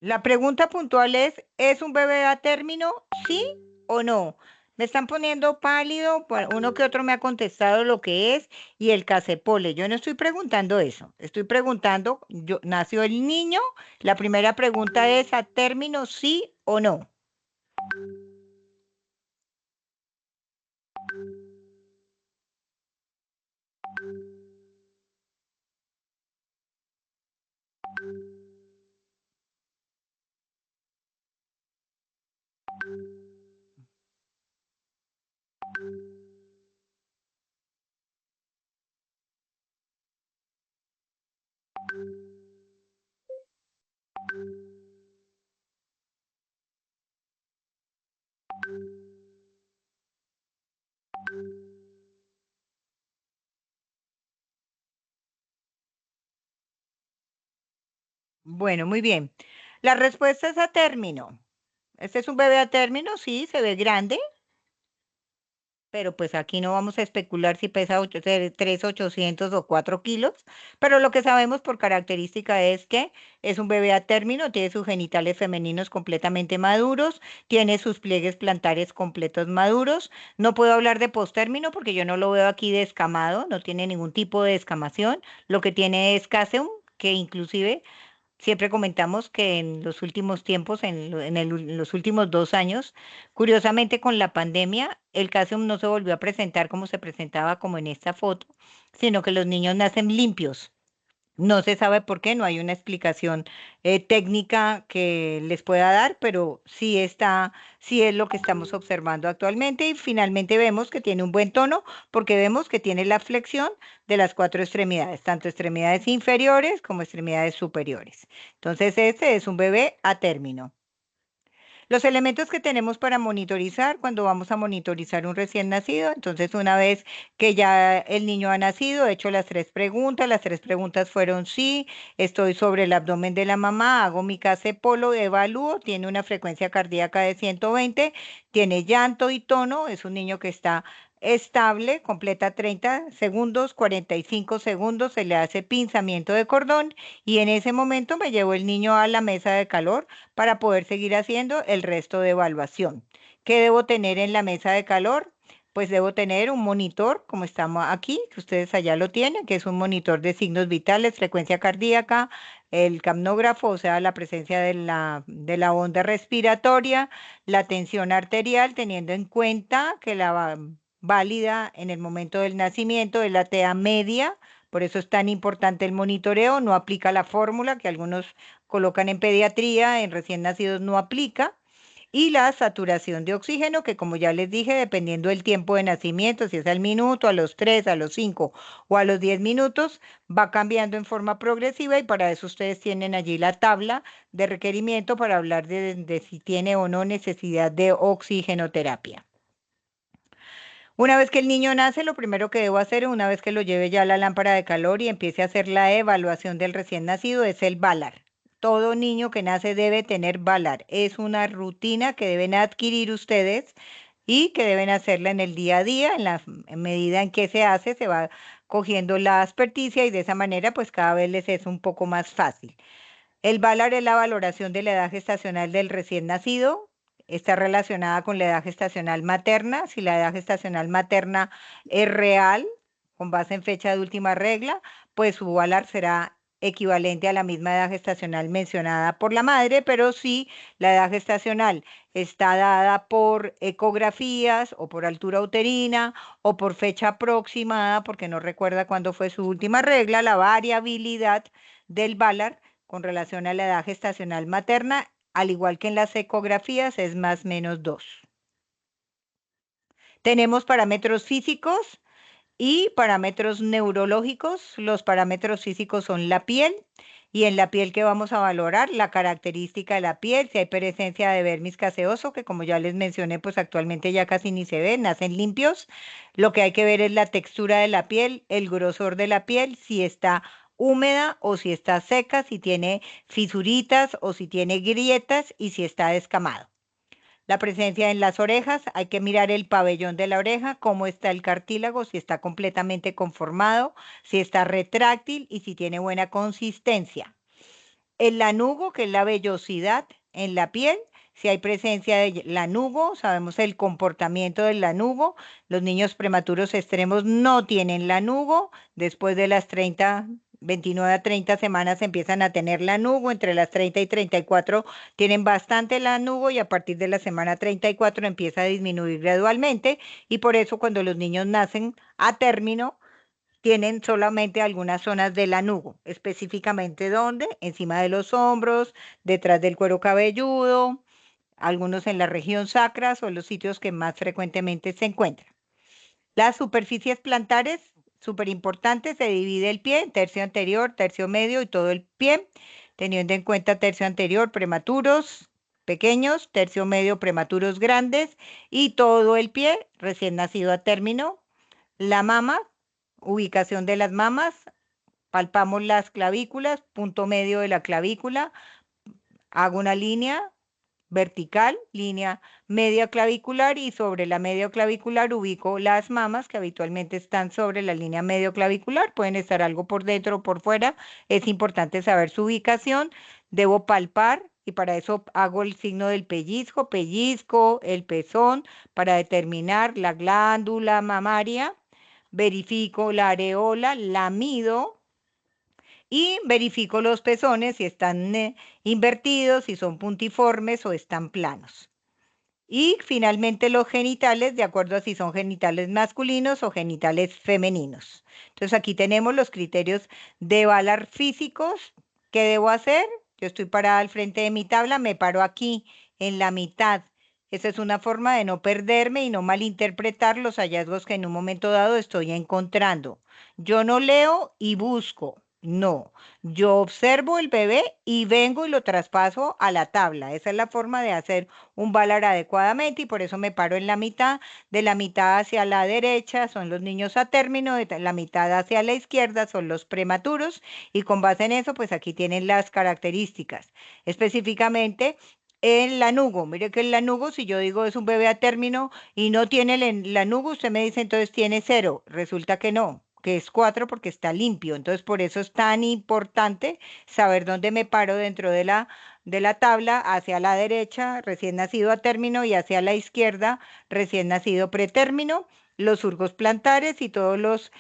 La pregunta puntual ¿es un bebé a término? ¿Sí o no? Me están poniendo pálido, uno que otro me ha contestado lo que es y el casepole. Yo no estoy preguntando eso, estoy preguntando, ¿nació el niño? La primera pregunta es ¿a término sí o no? Bueno, muy bien. La respuesta es a término. Este es un bebé a término, sí, se ve grande, pero pues aquí no vamos a especular si pesa 3.800 o 4 kilos, pero lo que sabemos por característica es que es un bebé a término, tiene sus genitales femeninos completamente maduros, tiene sus pliegues plantares completos maduros. No puedo hablar de postérmino porque yo no lo veo aquí descamado, no tiene ningún tipo de descamación, lo que tiene es cáseum, que inclusive siempre comentamos que en los últimos tiempos, en los últimos 2 años, curiosamente con la pandemia, el caso no se volvió a presentar como se presentaba como en esta foto, sino que los niños nacen limpios. No se sabe por qué, no hay una explicación técnica que les pueda dar, pero sí es lo que estamos observando actualmente y finalmente vemos que tiene un buen tono porque vemos que tiene la flexión de las 4 extremidades, tanto extremidades inferiores como extremidades superiores. Entonces, este es un bebé a término. Los elementos que tenemos para monitorizar cuando vamos a monitorizar un recién nacido, entonces una vez que ya el niño ha nacido, he hecho las 3 preguntas, las 3 preguntas fueron sí, estoy sobre el abdomen de la mamá, hago mi Polo, evalúo, tiene una frecuencia cardíaca de 120, tiene llanto y tono, es un niño que está estable, completa 30 segundos, 45 segundos, se le hace pinzamiento de cordón y en ese momento me llevo el niño a la mesa de calor para poder seguir haciendo el resto de evaluación. ¿Qué debo tener en la mesa de calor? Pues debo tener un monitor, como estamos aquí, que ustedes allá lo tienen, que es un monitor de signos vitales, frecuencia cardíaca, el capnógrafo, o sea, la presencia de la onda respiratoria, la tensión arterial, teniendo en cuenta que la válida en el momento del nacimiento es la TA media, por eso es tan importante el monitoreo, no aplica la fórmula que algunos colocan en pediatría, en recién nacidos no aplica, y la saturación de oxígeno, que como ya les dije, dependiendo del tiempo de nacimiento, si es al minuto, a los 3, a los 5 o a los 10 minutos, va cambiando en forma progresiva y para eso ustedes tienen allí la tabla de requerimiento para hablar de si tiene o no necesidad de oxigenoterapia. Una vez que el niño nace, lo primero que debo hacer, una vez que lo lleve ya a la lámpara de calor y empiece a hacer la evaluación del recién nacido, es el VALAR. Todo niño que nace debe tener VALAR. Es una rutina que deben adquirir ustedes y que deben hacerla en el día a día, en medida en que se hace, se va cogiendo la experticia y de esa manera pues cada vez les es un poco más fácil. El VALAR es la valoración de la edad gestacional del recién nacido. Está relacionada con la edad gestacional materna. Si la edad gestacional materna es real, con base en fecha de última regla, pues su VALAR será equivalente a la misma edad gestacional mencionada por la madre, pero si la edad gestacional está dada por ecografías o por altura uterina o por fecha aproximada, porque no recuerda cuándo fue su última regla, la variabilidad del VALAR con relación a la edad gestacional materna, al igual que en las ecografías, es más o menos 2. Tenemos parámetros físicos y parámetros neurológicos. Los parámetros físicos son la piel y en la piel que vamos a valorar la característica de la piel, si hay presencia de vermis caseoso, que como ya les mencioné, pues actualmente ya casi ni se ven, nacen limpios. Lo que hay que ver es la textura de la piel, el grosor de la piel, si está húmeda o si está seca, si tiene fisuritas o si tiene grietas y si está descamado. La presencia en las orejas, hay que mirar el pabellón de la oreja, cómo está el cartílago, si está completamente conformado, si está retráctil y si tiene buena consistencia. El lanugo, que es la vellosidad en la piel, si hay presencia de lanugo, sabemos el comportamiento del lanugo. Los niños prematuros extremos no tienen lanugo. Después de las 29 a 30 semanas empiezan a tener lanugo. Entre las 30 y 34 tienen bastante lanugo y a partir de la semana 34 empieza a disminuir gradualmente. Y por eso cuando los niños nacen a término, tienen solamente algunas zonas del lanugo, específicamente ¿dónde? Encima de los hombros, detrás del cuero cabelludo, algunos en la región sacra, son los sitios que más frecuentemente se encuentran. Las superficies plantares, súper importantes, se divide el pie en tercio anterior, tercio medio y todo el pie, teniendo en cuenta tercio anterior, prematuros pequeños, tercio medio, prematuros grandes y todo el pie recién nacido a término. La mama, ubicación de las mamas, palpamos las clavículas, punto medio de la clavícula, hago una línea vertical, línea media clavicular y sobre la media clavicular ubico las mamas que habitualmente están sobre la línea medio clavicular, pueden estar algo por dentro o por fuera, es importante saber su ubicación, debo palpar y para eso hago el signo del pellizco, pellizco el pezón para determinar la glándula mamaria. Verifico la areola, la mido y verifico los pezones si están invertidos, si son puntiformes o están planos. Y finalmente los genitales, de acuerdo a si son genitales masculinos o genitales femeninos. Entonces aquí tenemos los criterios de VALAR físicos. ¿Qué debo hacer? Yo estoy parada al frente de mi tabla, me paro aquí en la mitad. Esa es una forma de no perderme y no malinterpretar los hallazgos que en un momento dado estoy encontrando. Yo no leo y busco. No, yo observo el bebé y vengo y lo traspaso a la tabla. Esa es la forma de hacer un Valar adecuadamente y por eso me paro en la mitad. De la mitad hacia la derecha son los niños a término, de la mitad hacia la izquierda son los prematuros y con base en eso, pues aquí tienen las características. Específicamente, el lanugo. Mire que el lanugo, si yo digo es un bebé a término y no tiene el lanugo, usted me dice entonces tiene 0. Resulta que no, que es 4 porque está limpio. Entonces, por eso es tan importante saber dónde me paro dentro de la tabla, hacia la derecha, recién nacido a término, y hacia la izquierda, recién nacido pretérmino, los surcos plantares y todos los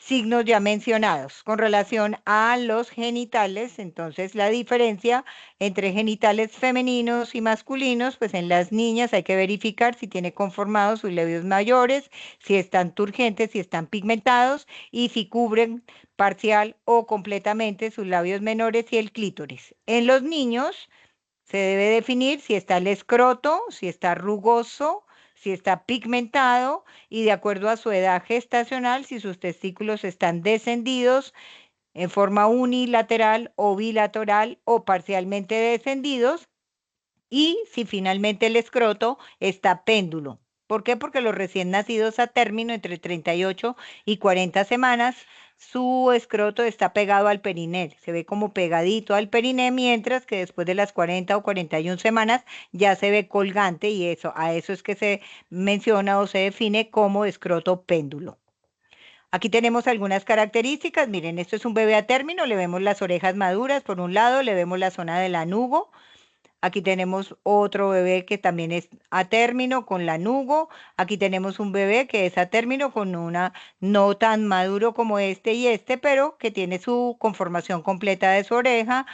signos ya mencionados. Con relación a los genitales, entonces la diferencia entre genitales femeninos y masculinos, pues en las niñas hay que verificar si tiene conformados sus labios mayores, si están turgentes, si están pigmentados y si cubren parcial o completamente sus labios menores y el clítoris. En los niños se debe definir si está el escroto, si está rugoso, si está pigmentado y de acuerdo a su edad gestacional, si sus testículos están descendidos en forma unilateral o bilateral o parcialmente descendidos y si finalmente el escroto está péndulo. ¿Por qué? Porque los recién nacidos a término entre 38 y 40 semanas, su escroto está pegado al periné, se ve como pegadito al periné, mientras que después de las 40 o 41 semanas ya se ve colgante y eso, a eso es que se menciona o se define como escroto péndulo. Aquí tenemos algunas características. Miren, esto es un bebé a término, le vemos las orejas maduras por un lado, le vemos la zona del lanugo. Aquí tenemos otro bebé que también es a término con lanugo. Aquí tenemos un bebé que es a término con una no tan maduro como este y este, pero que tiene su conformación completa de su oreja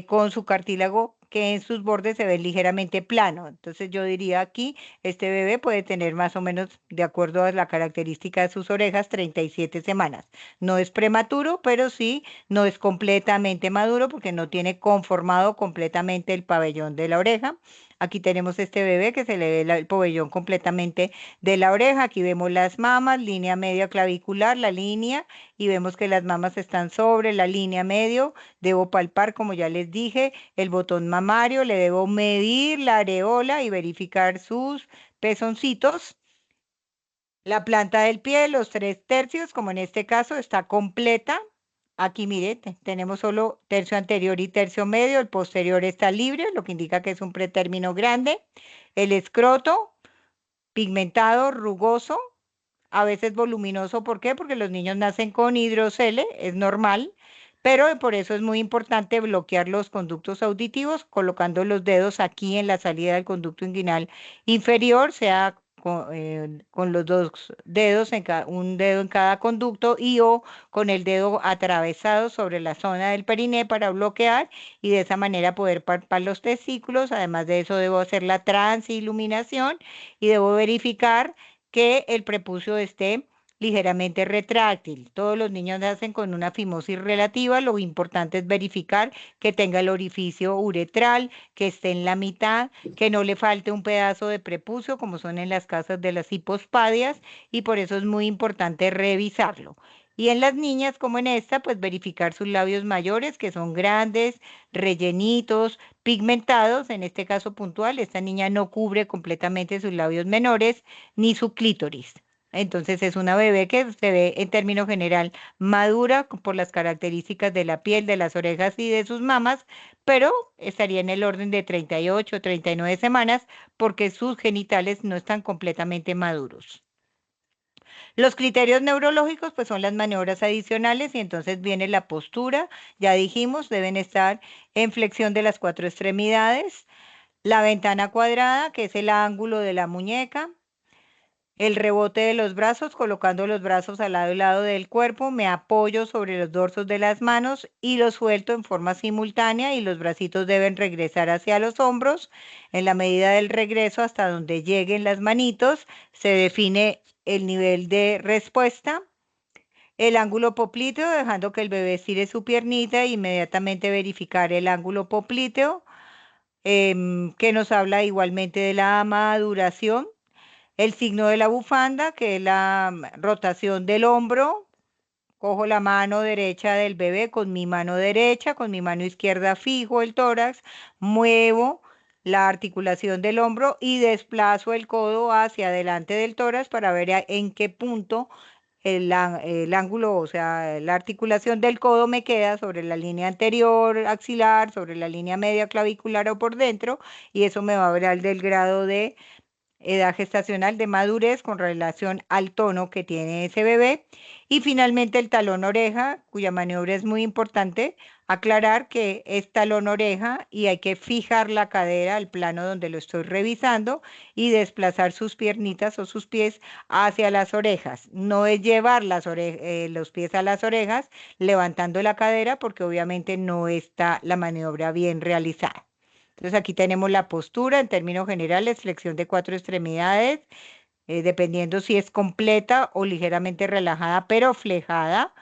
con su cartílago que en sus bordes se ve ligeramente plano. Entonces yo diría aquí, este bebé puede tener más o menos, de acuerdo a la característica de sus orejas, 37 semanas. No es prematuro, pero sí no es completamente maduro porque no tiene conformado completamente el pabellón de la oreja. Aquí tenemos este bebé que se le ve el pabellón completamente de la oreja. Aquí vemos las mamas, línea media clavicular, la línea, y vemos que las mamas están sobre la línea medio. Debo palpar, como ya les dije, el botón mamario, le debo medir la areola y verificar sus pezoncitos. La planta del pie, los 3/3, como en este caso, está completa. Aquí, mire, tenemos solo tercio anterior y tercio medio. El posterior está libre, lo que indica que es un pretérmino grande. El escroto, pigmentado, rugoso, a veces voluminoso. ¿Por qué? Porque los niños nacen con hidrocele, es normal. Pero por eso es muy importante bloquear los conductos auditivos colocando los dedos aquí en la salida del conducto inguinal inferior, sea con los dos dedos, un dedo en cada conducto y o con el dedo atravesado sobre la zona del periné para bloquear y de esa manera poder palpar los testículos. Además de eso debo hacer la transiluminación y debo verificar que el prepucio esté ligeramente retráctil. Todos los niños nacen con una fimosis relativa. Lo importante es verificar que tenga el orificio uretral, que esté en la mitad, que no le falte un pedazo de prepucio, como son en las casas de las hipospadias, y por eso es muy importante revisarlo. Y en las niñas, como en esta, pues verificar sus labios mayores, que son grandes, rellenitos, pigmentados. En este caso puntual, esta niña no cubre completamente sus labios menores ni su clítoris. Entonces es una bebé que se ve en término general madura por las características de la piel, de las orejas y de sus mamas, pero estaría en el orden de 38, 39 semanas porque sus genitales no están completamente maduros. Los criterios neurológicos pues son las maniobras adicionales y entonces viene la postura, ya dijimos, deben estar en flexión de las 4 extremidades, la ventana cuadrada, que es el ángulo de la muñeca, el rebote de los brazos, colocando los brazos al lado y lado del cuerpo, me apoyo sobre los dorsos de las manos y los suelto en forma simultánea y los bracitos deben regresar hacia los hombros. En la medida del regreso hasta donde lleguen las manitos, se define el nivel de respuesta. El ángulo popliteo, dejando que el bebé estire su piernita e inmediatamente verificar el ángulo popliteo, que nos habla igualmente de la maduración. El signo de la bufanda, que es la rotación del hombro cojo la mano derecha del bebé con mi mano derecha, con mi mano izquierda fijo el tórax, muevo la articulación del hombro y desplazo el codo hacia adelante del tórax para ver en qué punto el ángulo, o sea, la articulación del codo me queda sobre la línea anterior axilar, sobre la línea media clavicular o por dentro, y eso me va a hablar del grado de edad gestacional de madurez con relación al tono que tiene ese bebé. Y finalmente el talón oreja, cuya maniobra es muy importante. Aclarar que es talón oreja y hay que fijar la cadera al plano donde lo estoy revisando y desplazar sus piernitas o sus pies hacia las orejas. No es llevar los pies a las orejas levantando la cadera porque obviamente no está la maniobra bien realizada. Entonces aquí tenemos la postura en términos generales, flexión de 4 extremidades, dependiendo si es completa o ligeramente relajada, pero flejada.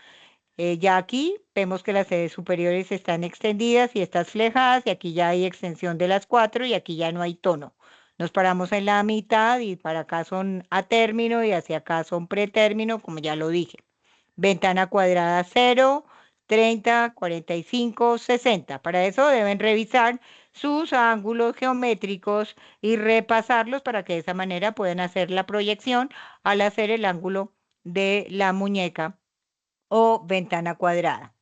Ya aquí vemos que las sedes superiores están extendidas y estas flejadas, y aquí ya hay extensión de las 4 y aquí ya no hay tono. Nos paramos en la mitad y para acá son a término y hacia acá son pretérmino, como ya lo dije. Ventana cuadrada 0, 30, 45, 60. Para eso deben revisar sus ángulos geométricos y repasarlos para que de esa manera puedan hacer la proyección al hacer el ángulo de la muñeca o ventana cuadrada.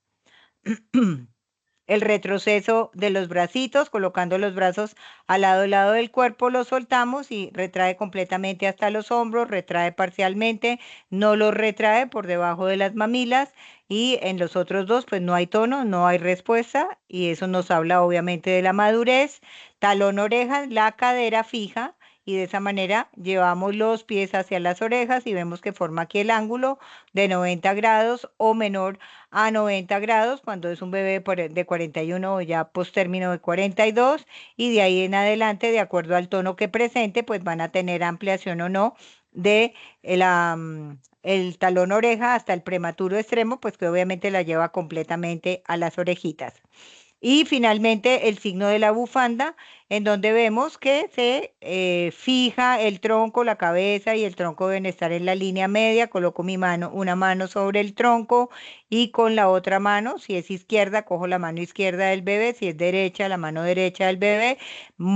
El retroceso de los bracitos, colocando los brazos al lado del cuerpo, los soltamos y retrae completamente hasta los hombros, retrae parcialmente, no los retrae por debajo de las mamilas, y en los otros dos pues no hay tono, no hay respuesta, y eso nos habla obviamente de la madurez. Talón oreja, la cadera fija, y de esa manera llevamos los pies hacia las orejas y vemos que forma aquí el ángulo de 90 grados o menor a 90 grados cuando es un bebé de 41 o ya postérmino de 42, y de ahí en adelante, de acuerdo al tono que presente, pues van a tener ampliación o no de el talón oreja hasta el prematuro extremo, pues que obviamente la lleva completamente a las orejitas. Y finalmente el signo de la bufanda, en donde vemos que se fija el tronco, la cabeza y el tronco deben estar en la línea media. Coloco una mano sobre el tronco y con la otra mano, si es izquierda, cojo la mano izquierda del bebé, si es derecha, la mano derecha del bebé.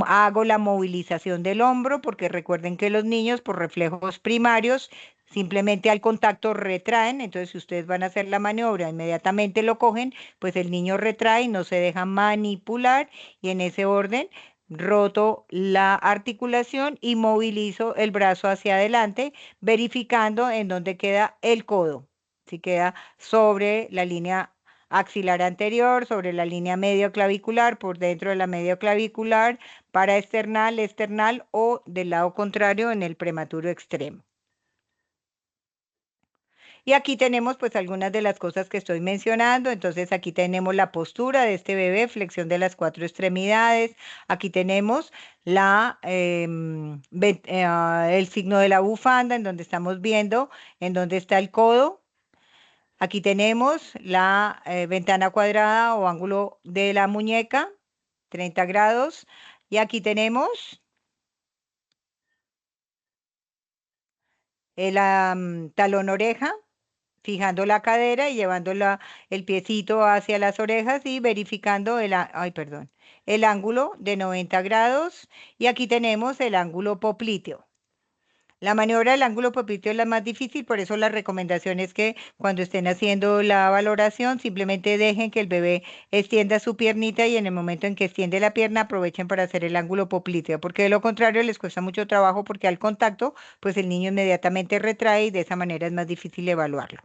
Hago la movilización del hombro, porque recuerden que los niños por reflejos primarios simplemente al contacto retraen, entonces si ustedes van a hacer la maniobra, inmediatamente lo cogen, pues el niño retrae y no se deja manipular, y en ese orden roto la articulación y movilizo el brazo hacia adelante, verificando en dónde queda el codo. Si queda sobre la línea axilar anterior, sobre la línea medio clavicular, por dentro de la medio clavicular, para external o del lado contrario en el prematuro extremo. Y aquí tenemos pues algunas de las cosas que estoy mencionando. Entonces aquí tenemos la postura de este bebé, flexión de las 4 extremidades. Aquí tenemos el signo de la bufanda, en donde estamos viendo en dónde está el codo. Aquí tenemos la ventana cuadrada o ángulo de la muñeca, 30 grados. Y aquí tenemos el talón oreja, fijando la cadera y llevando el piecito hacia las orejas y verificando el ángulo de 90 grados. Y aquí tenemos el ángulo popliteo. La maniobra del ángulo popliteo es la más difícil, por eso la recomendación es que cuando estén haciendo la valoración simplemente dejen que el bebé extienda su piernita y en el momento en que extiende la pierna aprovechen para hacer el ángulo popliteo, porque de lo contrario les cuesta mucho trabajo, porque al contacto pues el niño inmediatamente retrae y de esa manera es más difícil evaluarlo.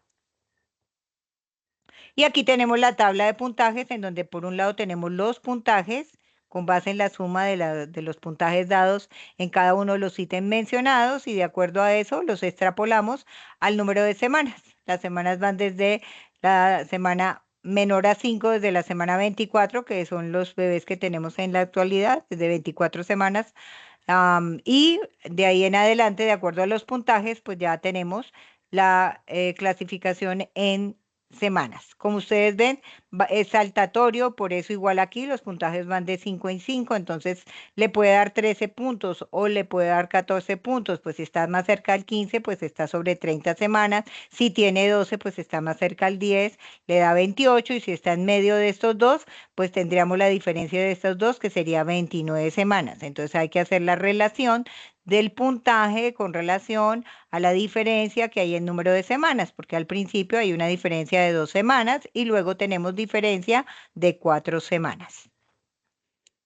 Y aquí tenemos la tabla de puntajes, en donde por un lado tenemos los puntajes con base en la suma de los puntajes dados en cada uno de los ítems mencionados, y de acuerdo a eso los extrapolamos al número de semanas. Las semanas van desde la semana menor a 5, desde la semana 24, que son los bebés que tenemos en la actualidad, desde 24 semanas. Y de ahí en adelante, de acuerdo a los puntajes, pues ya tenemos la clasificación en semanas. Como ustedes ven, es saltatorio, por eso igual aquí los puntajes van de 5 en 5, entonces le puede dar 13 puntos o le puede dar 14 puntos, pues si está más cerca al 15, pues está sobre 30 semanas, si tiene 12, pues está más cerca al 10, le da 28 y si está en medio de estos dos, pues tendríamos la diferencia de estos dos que sería 29 semanas. Entonces hay que hacer la relación del puntaje con relación a la diferencia que hay en número de semanas, porque al principio hay una diferencia de 2 semanas y luego tenemos diferencia de 4 semanas.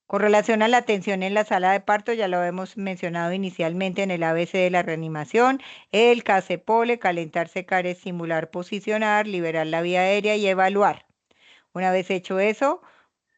Con relación a la atención en la sala de parto, ya lo hemos mencionado inicialmente en el ABC de la reanimación, el CASEPOLE, calentar, secar, estimular, posicionar, liberar la vía aérea y evaluar. Una vez hecho eso,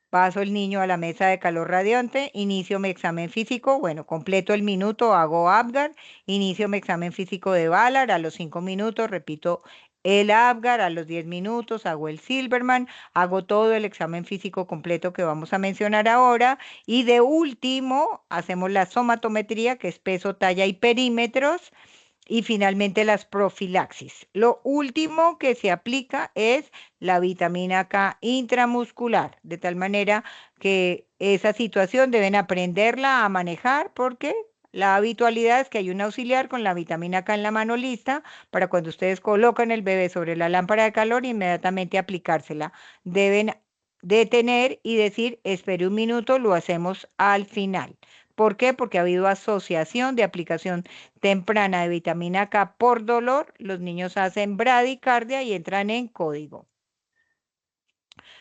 paso el niño a la mesa de calor radiante, inicio mi examen físico, bueno, completo el minuto, hago Apgar, inicio mi examen físico de Ballard, a los 5 minutos repito el Apgar, a los 10 minutos hago el Silverman, hago todo el examen físico completo que vamos a mencionar ahora y de último hacemos la somatometría, que es peso, talla y perímetros. Y finalmente las profilaxis. Lo último que se aplica es la vitamina K intramuscular, de tal manera que esa situación deben aprenderla a manejar porque la habitualidad es que hay un auxiliar con la vitamina K en la mano lista para cuando ustedes colocan el bebé sobre la lámpara de calor, inmediatamente aplicársela. Deben detener y decir, espere un minuto, lo hacemos al final. ¿Por qué? Porque ha habido asociación de aplicación temprana de vitamina K por dolor, los niños hacen bradicardia y entran en código.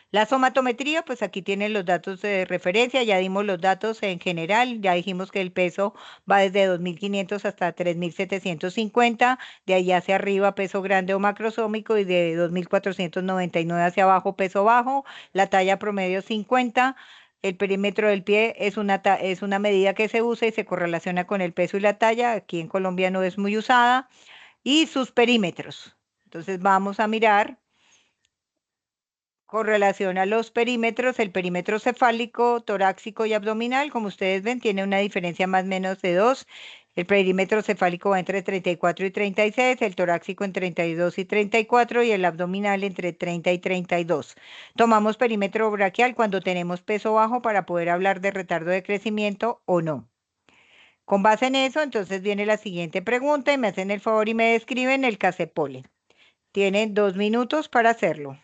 La somatometría, pues aquí tienen los datos de referencia, ya dimos los datos en general, ya dijimos que el peso va desde 2.500 hasta 3.750, de ahí hacia arriba peso grande o macrosómico y de 2.499 hacia abajo peso bajo, la talla promedio 50. El perímetro del pie es una medida que se usa y se correlaciona con el peso y la talla. Aquí en Colombia no es muy usada. Y sus perímetros. Entonces vamos a mirar con relación a los perímetros. El perímetro cefálico, torácico y abdominal, como ustedes ven, tiene una diferencia más o menos de 2. El perímetro cefálico va entre 34 y 36, el torácico en 32 y 34 y el abdominal entre 30 y 32. Tomamos perímetro braquial cuando tenemos peso bajo para poder hablar de retardo de crecimiento o no. Con base en eso, entonces viene la siguiente pregunta y me hacen el favor y me describen el CASEPOLE. Tienen 2 minutos para hacerlo.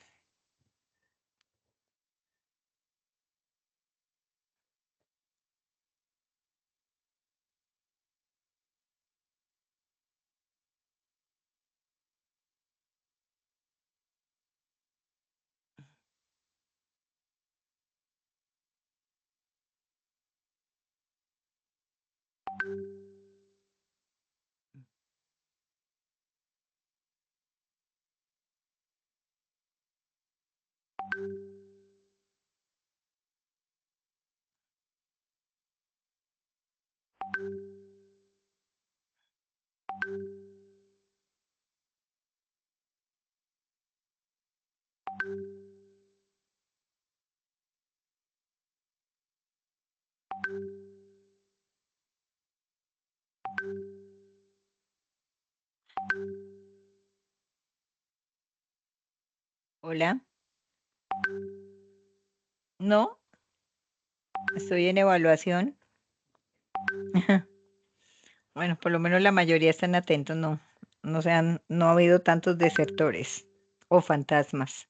Hola. ¿No? Estoy en evaluación. Bueno, por lo menos la mayoría están atentos, no. No ha habido tantos desertores o fantasmas.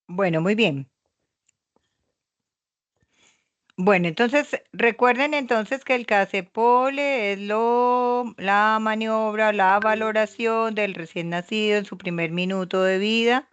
Bueno, muy bien. Bueno, entonces recuerden entonces que el CASEPOLE es la maniobra, la valoración del recién nacido en su primer minuto de vida.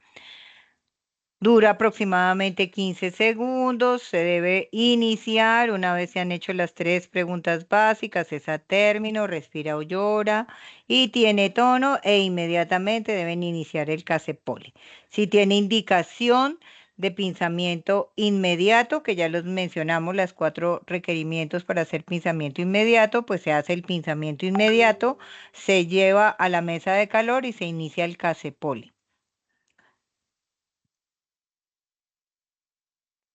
Dura aproximadamente 15 segundos. Se debe iniciar una vez se han hecho las 3 preguntas básicas. Es a término, respira o llora y tiene tono e inmediatamente deben iniciar el CASEPOLE. Si tiene indicación de pinzamiento inmediato, que ya los mencionamos, las 4 requerimientos para hacer pinzamiento inmediato, pues se hace el pinzamiento inmediato, se lleva a la mesa de calor y se inicia el CASEPOLE.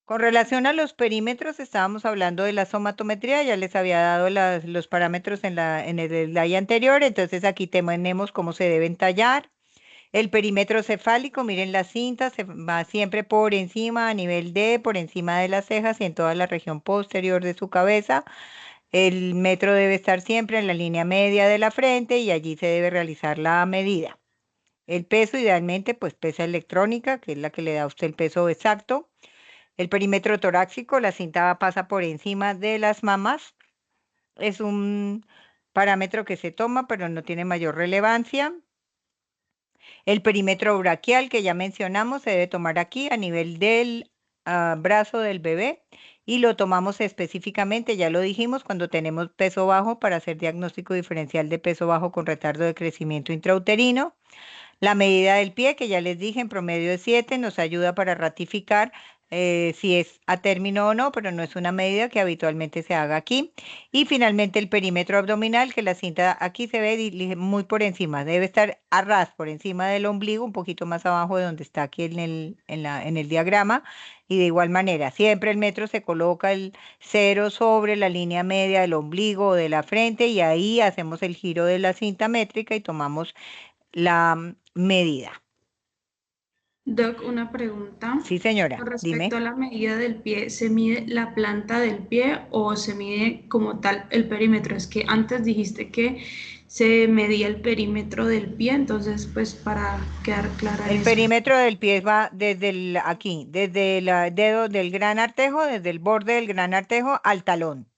Con relación a los perímetros, estábamos hablando de la somatometría, ya les había dado los parámetros en el slide anterior, entonces aquí tenemos cómo se deben tallar. El perímetro cefálico, miren la cinta, se va siempre por encima, a nivel D, por encima de las cejas y en toda la región posterior de su cabeza. El metro debe estar siempre en la línea media de la frente y allí se debe realizar la medida. El peso, idealmente, pues pesa electrónica, que es la que le da a usted el peso exacto. El perímetro torácico, la cinta pasa por encima de las mamas. Es un parámetro que se toma, pero no tiene mayor relevancia. El perímetro braquial, que ya mencionamos, se debe tomar aquí a nivel del brazo del bebé y lo tomamos específicamente, ya lo dijimos, cuando tenemos peso bajo para hacer diagnóstico diferencial de peso bajo con retardo de crecimiento intrauterino. La medida del pie, que ya les dije, en promedio de 7, nos ayuda para ratificar si es a término o no, pero no es una medida que habitualmente se haga aquí. Y finalmente el perímetro abdominal, que la cinta aquí se ve muy por encima, debe estar a ras por encima del ombligo, un poquito más abajo de donde está aquí en el diagrama. Y de igual manera, siempre el metro se coloca el 0 sobre la línea media del ombligo o de la frente y ahí hacemos el giro de la cinta métrica y tomamos la medida. Doc, una pregunta. Sí, señora, Con dime. respecto a la medida del pie, ¿se mide la planta del pie o se mide como tal el perímetro? Es que antes dijiste que se medía el perímetro del pie, entonces pues para quedar clara en El eso. perímetro del pie va desde aquí, desde el dedo del gran artejo, desde el borde del gran artejo al talón.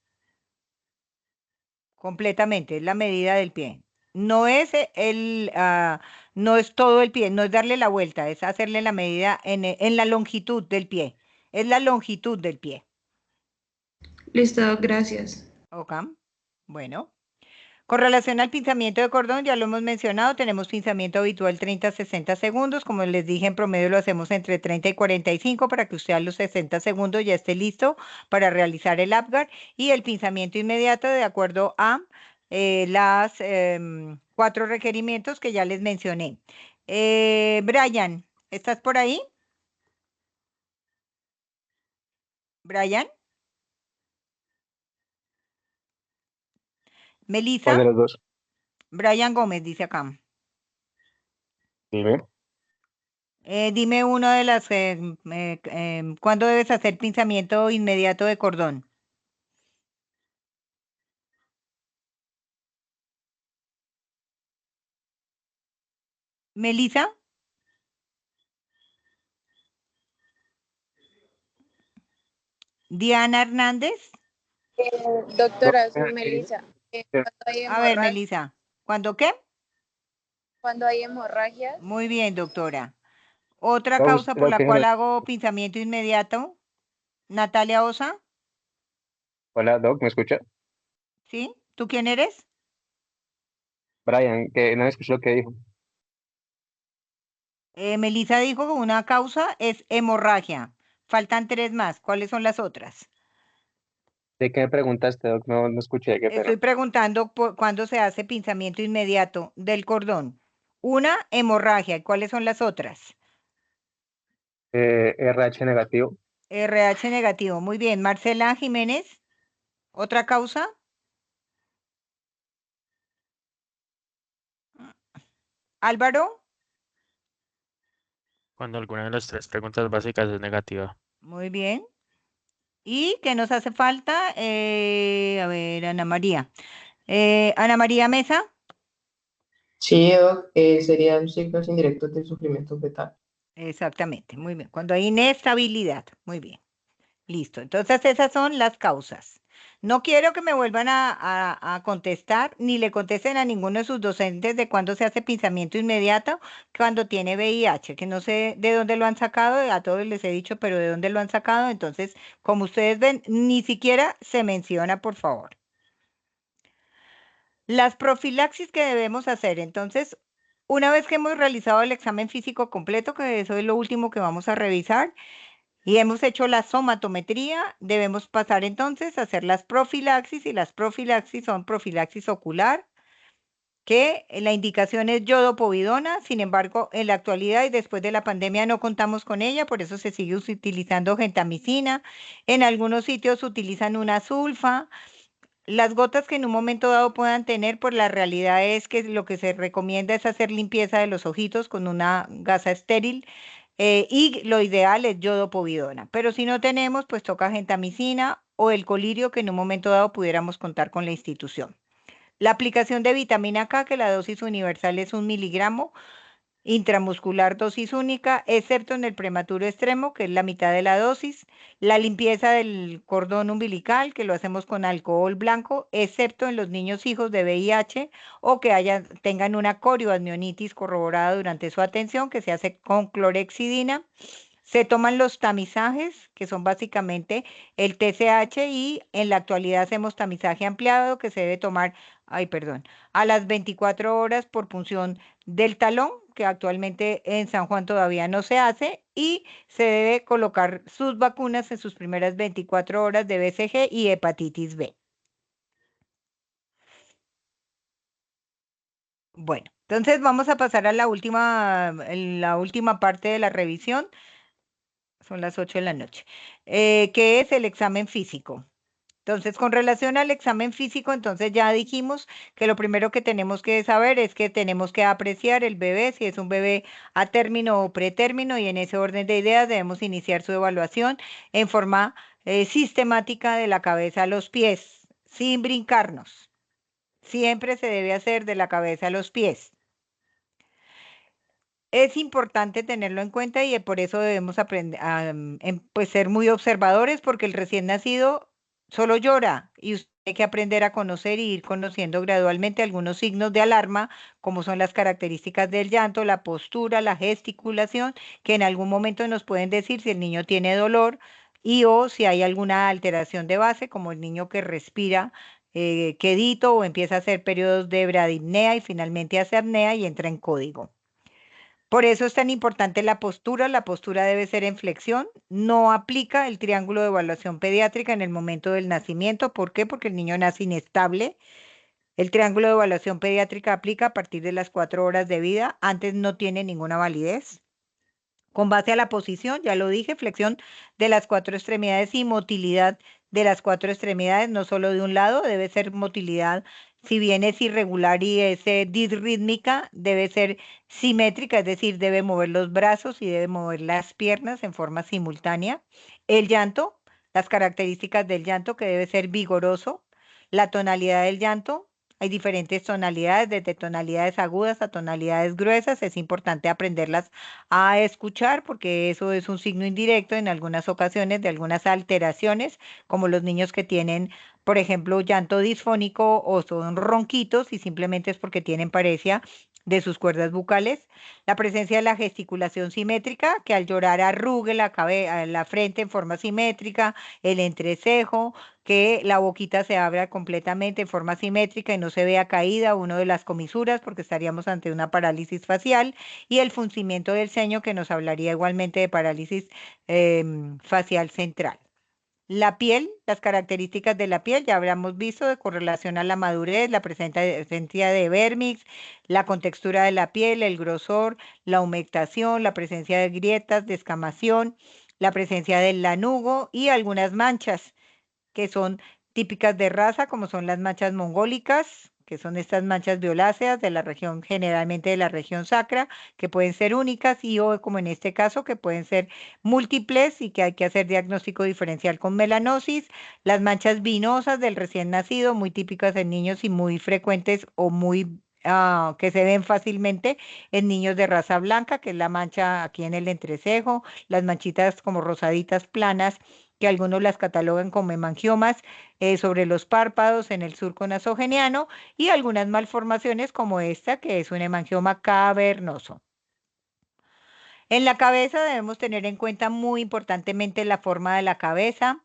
Completamente, es la medida del pie. No es no es todo el pie, no es darle la vuelta, es hacerle la medida en la longitud del pie. Es la longitud del pie. Listo, Doc, gracias. ¿Ok? Bueno. Con relación al pinzamiento de cordón, ya lo hemos mencionado, tenemos pinzamiento habitual 30 a 60 segundos. Como les dije, en promedio lo hacemos entre 30 y 45 para que usted a los 60 segundos ya esté listo para realizar el Apgar. Y el pinzamiento inmediato de acuerdo a las 4 requerimientos que ya les mencioné. Brian, ¿estás por ahí? Brian. ¿Cuál de Melissa. los dos? Brian Gómez dice acá. Dime. Dime uno de las, ¿cuándo debes hacer pinzamiento inmediato de cordón? Melissa, Diana Hernández. Doctora, soy Doc, Melissa. eh, Cuando hay A ver, hemorragia, Melissa, ¿cuándo qué? cuando hay hemorragias, Muy bien, doctora. Otra Doc, causa por creo la que cual hago pinzamiento inmediato, Natalia Osa, Hola, Doc, ¿me escucha? ¿sí? ¿Tú quién eres? Brian, que no escuché lo que dijo. Melissa dijo que una causa es hemorragia. Faltan 3 más. ¿Cuáles son las otras? ¿De qué me preguntaste, Doc? No, no escuché, qué pena. Estoy preguntando por cuándo se hace pinzamiento inmediato del cordón. Una, hemorragia. ¿Y cuáles son las otras? RH negativo. RH negativo. Muy bien. Marcela Jiménez. ¿Otra causa? Álvaro. Cuando alguna de las 3 preguntas básicas es negativa. Muy bien. ¿Y qué nos hace falta? A ver, Ana María. Ana María Mesa. Sí, Doc, serían signos indirectos del sufrimiento fetal. Exactamente, muy bien. Cuando hay inestabilidad, muy bien. Listo. Entonces esas son las causas. No quiero que me vuelvan a contestar, ni le contesten a ninguno de sus docentes de cuándo se hace pinzamiento inmediato, cuando tiene VIH, que no sé de dónde lo han sacado, a todos les he dicho, pero de dónde lo han sacado. Entonces, como ustedes ven, ni siquiera se menciona, por favor. Las profilaxis que debemos hacer. Entonces, una vez que hemos realizado el examen físico completo, que eso es lo último que vamos a revisar, y hemos hecho la somatometría, debemos pasar entonces a hacer las profilaxis, y las profilaxis son profilaxis ocular, que la indicación es yodopovidona. Sin embargo, en la actualidad y después de la pandemia no contamos con ella, por eso se sigue utilizando gentamicina. En algunos sitios utilizan una sulfa. Las gotas que en un momento dado puedan tener, pues la realidad es que lo que se recomienda es hacer limpieza de los ojitos con una gasa estéril, y lo ideal es yodopovidona. Pero si no tenemos, pues toca gentamicina o el colirio que en un momento dado pudiéramos contar con la institución. La aplicación de vitamina K, que la dosis universal es 1 miligramo, intramuscular dosis única, excepto en el prematuro extremo, que es la mitad de la dosis. La limpieza del cordón umbilical, que lo hacemos con alcohol blanco, excepto en los niños hijos de VIH o que tengan una corioamnionitis corroborada durante su atención, que se hace con clorexidina. Se toman los tamizajes, que son básicamente el TSH, y en la actualidad hacemos tamizaje ampliado, que se debe tomar, ay, perdón, a las 24 horas por punción del talón, que actualmente en San Juan todavía no se hace, y se debe colocar sus vacunas en sus primeras 24 horas de BCG y hepatitis B. Bueno, entonces vamos a pasar a la última parte de la revisión. Son las 8 de la noche, que es el examen físico. Entonces, con relación al examen físico, entonces ya dijimos que lo primero que tenemos que saber es que tenemos que apreciar el bebé, si es un bebé a término o pretérmino, y en ese orden de ideas debemos iniciar su evaluación en forma sistemática de la cabeza a los pies, sin brincarnos. Siempre se debe hacer de la cabeza a los pies. Es importante tenerlo en cuenta y por eso debemos aprender pues ser muy observadores, porque el recién nacido solo llora y usted hay que aprender a conocer y ir conociendo gradualmente algunos signos de alarma, como son las características del llanto, la postura, la gesticulación, que en algún momento nos pueden decir si el niño tiene dolor y o si hay alguna alteración de base, como el niño que respira quedito o empieza a hacer periodos de bradipnea y finalmente hace apnea y entra en código. Por eso es tan importante la postura. La postura debe ser en flexión. No aplica el triángulo de evaluación pediátrica en el momento del nacimiento. ¿Por qué? Porque el niño nace inestable. El triángulo de evaluación pediátrica aplica a partir de las 4 horas de vida. Antes no tiene ninguna validez. Con base a la posición, ya lo dije, flexión de las 4 extremidades y motilidad de las 4 extremidades, no solo de un lado, debe ser motilidad. Si bien es irregular y es disrítmica, debe ser simétrica, es decir, debe mover los brazos y debe mover las piernas en forma simultánea. El llanto, las características del llanto, que debe ser vigoroso. La tonalidad del llanto, hay diferentes tonalidades, desde tonalidades agudas a tonalidades gruesas. Es importante aprenderlas a escuchar, porque eso es un signo indirecto en algunas ocasiones de algunas alteraciones, como los niños que tienen, por ejemplo, llanto disfónico o son ronquitos y simplemente es porque tienen paresia de sus cuerdas bucales. La presencia de la gesticulación simétrica, que al llorar arrugue la frente en forma simétrica, el entrecejo, que la boquita se abra completamente en forma simétrica y no se vea caída una de las comisuras, porque estaríamos ante una parálisis facial, y el fruncimiento del ceño, que nos hablaría igualmente de parálisis facial central. La piel, las características de la piel, ya habíamos visto de correlación a la madurez, la presencia de vérmix, la contextura de la piel, el grosor, la humectación, la presencia de grietas, descamación, la presencia del lanugo y algunas manchas que son típicas de raza, como son las manchas mongólicas, que son estas manchas violáceas de la región, generalmente de la región sacra, que pueden ser únicas y o, como en este caso, que pueden ser múltiples y que hay que hacer diagnóstico diferencial con melanosis. Las manchas vinosas del recién nacido, muy típicas en niños y muy frecuentes o muy que se ven fácilmente en niños de raza blanca, que es la mancha aquí en el entrecejo, las manchitas como rosaditas planas, que algunos las catalogan como hemangiomas sobre los párpados en el surco nasogeniano, y algunas malformaciones como esta, que es un hemangioma cavernoso. En la cabeza debemos tener en cuenta muy importantemente la forma de la cabeza,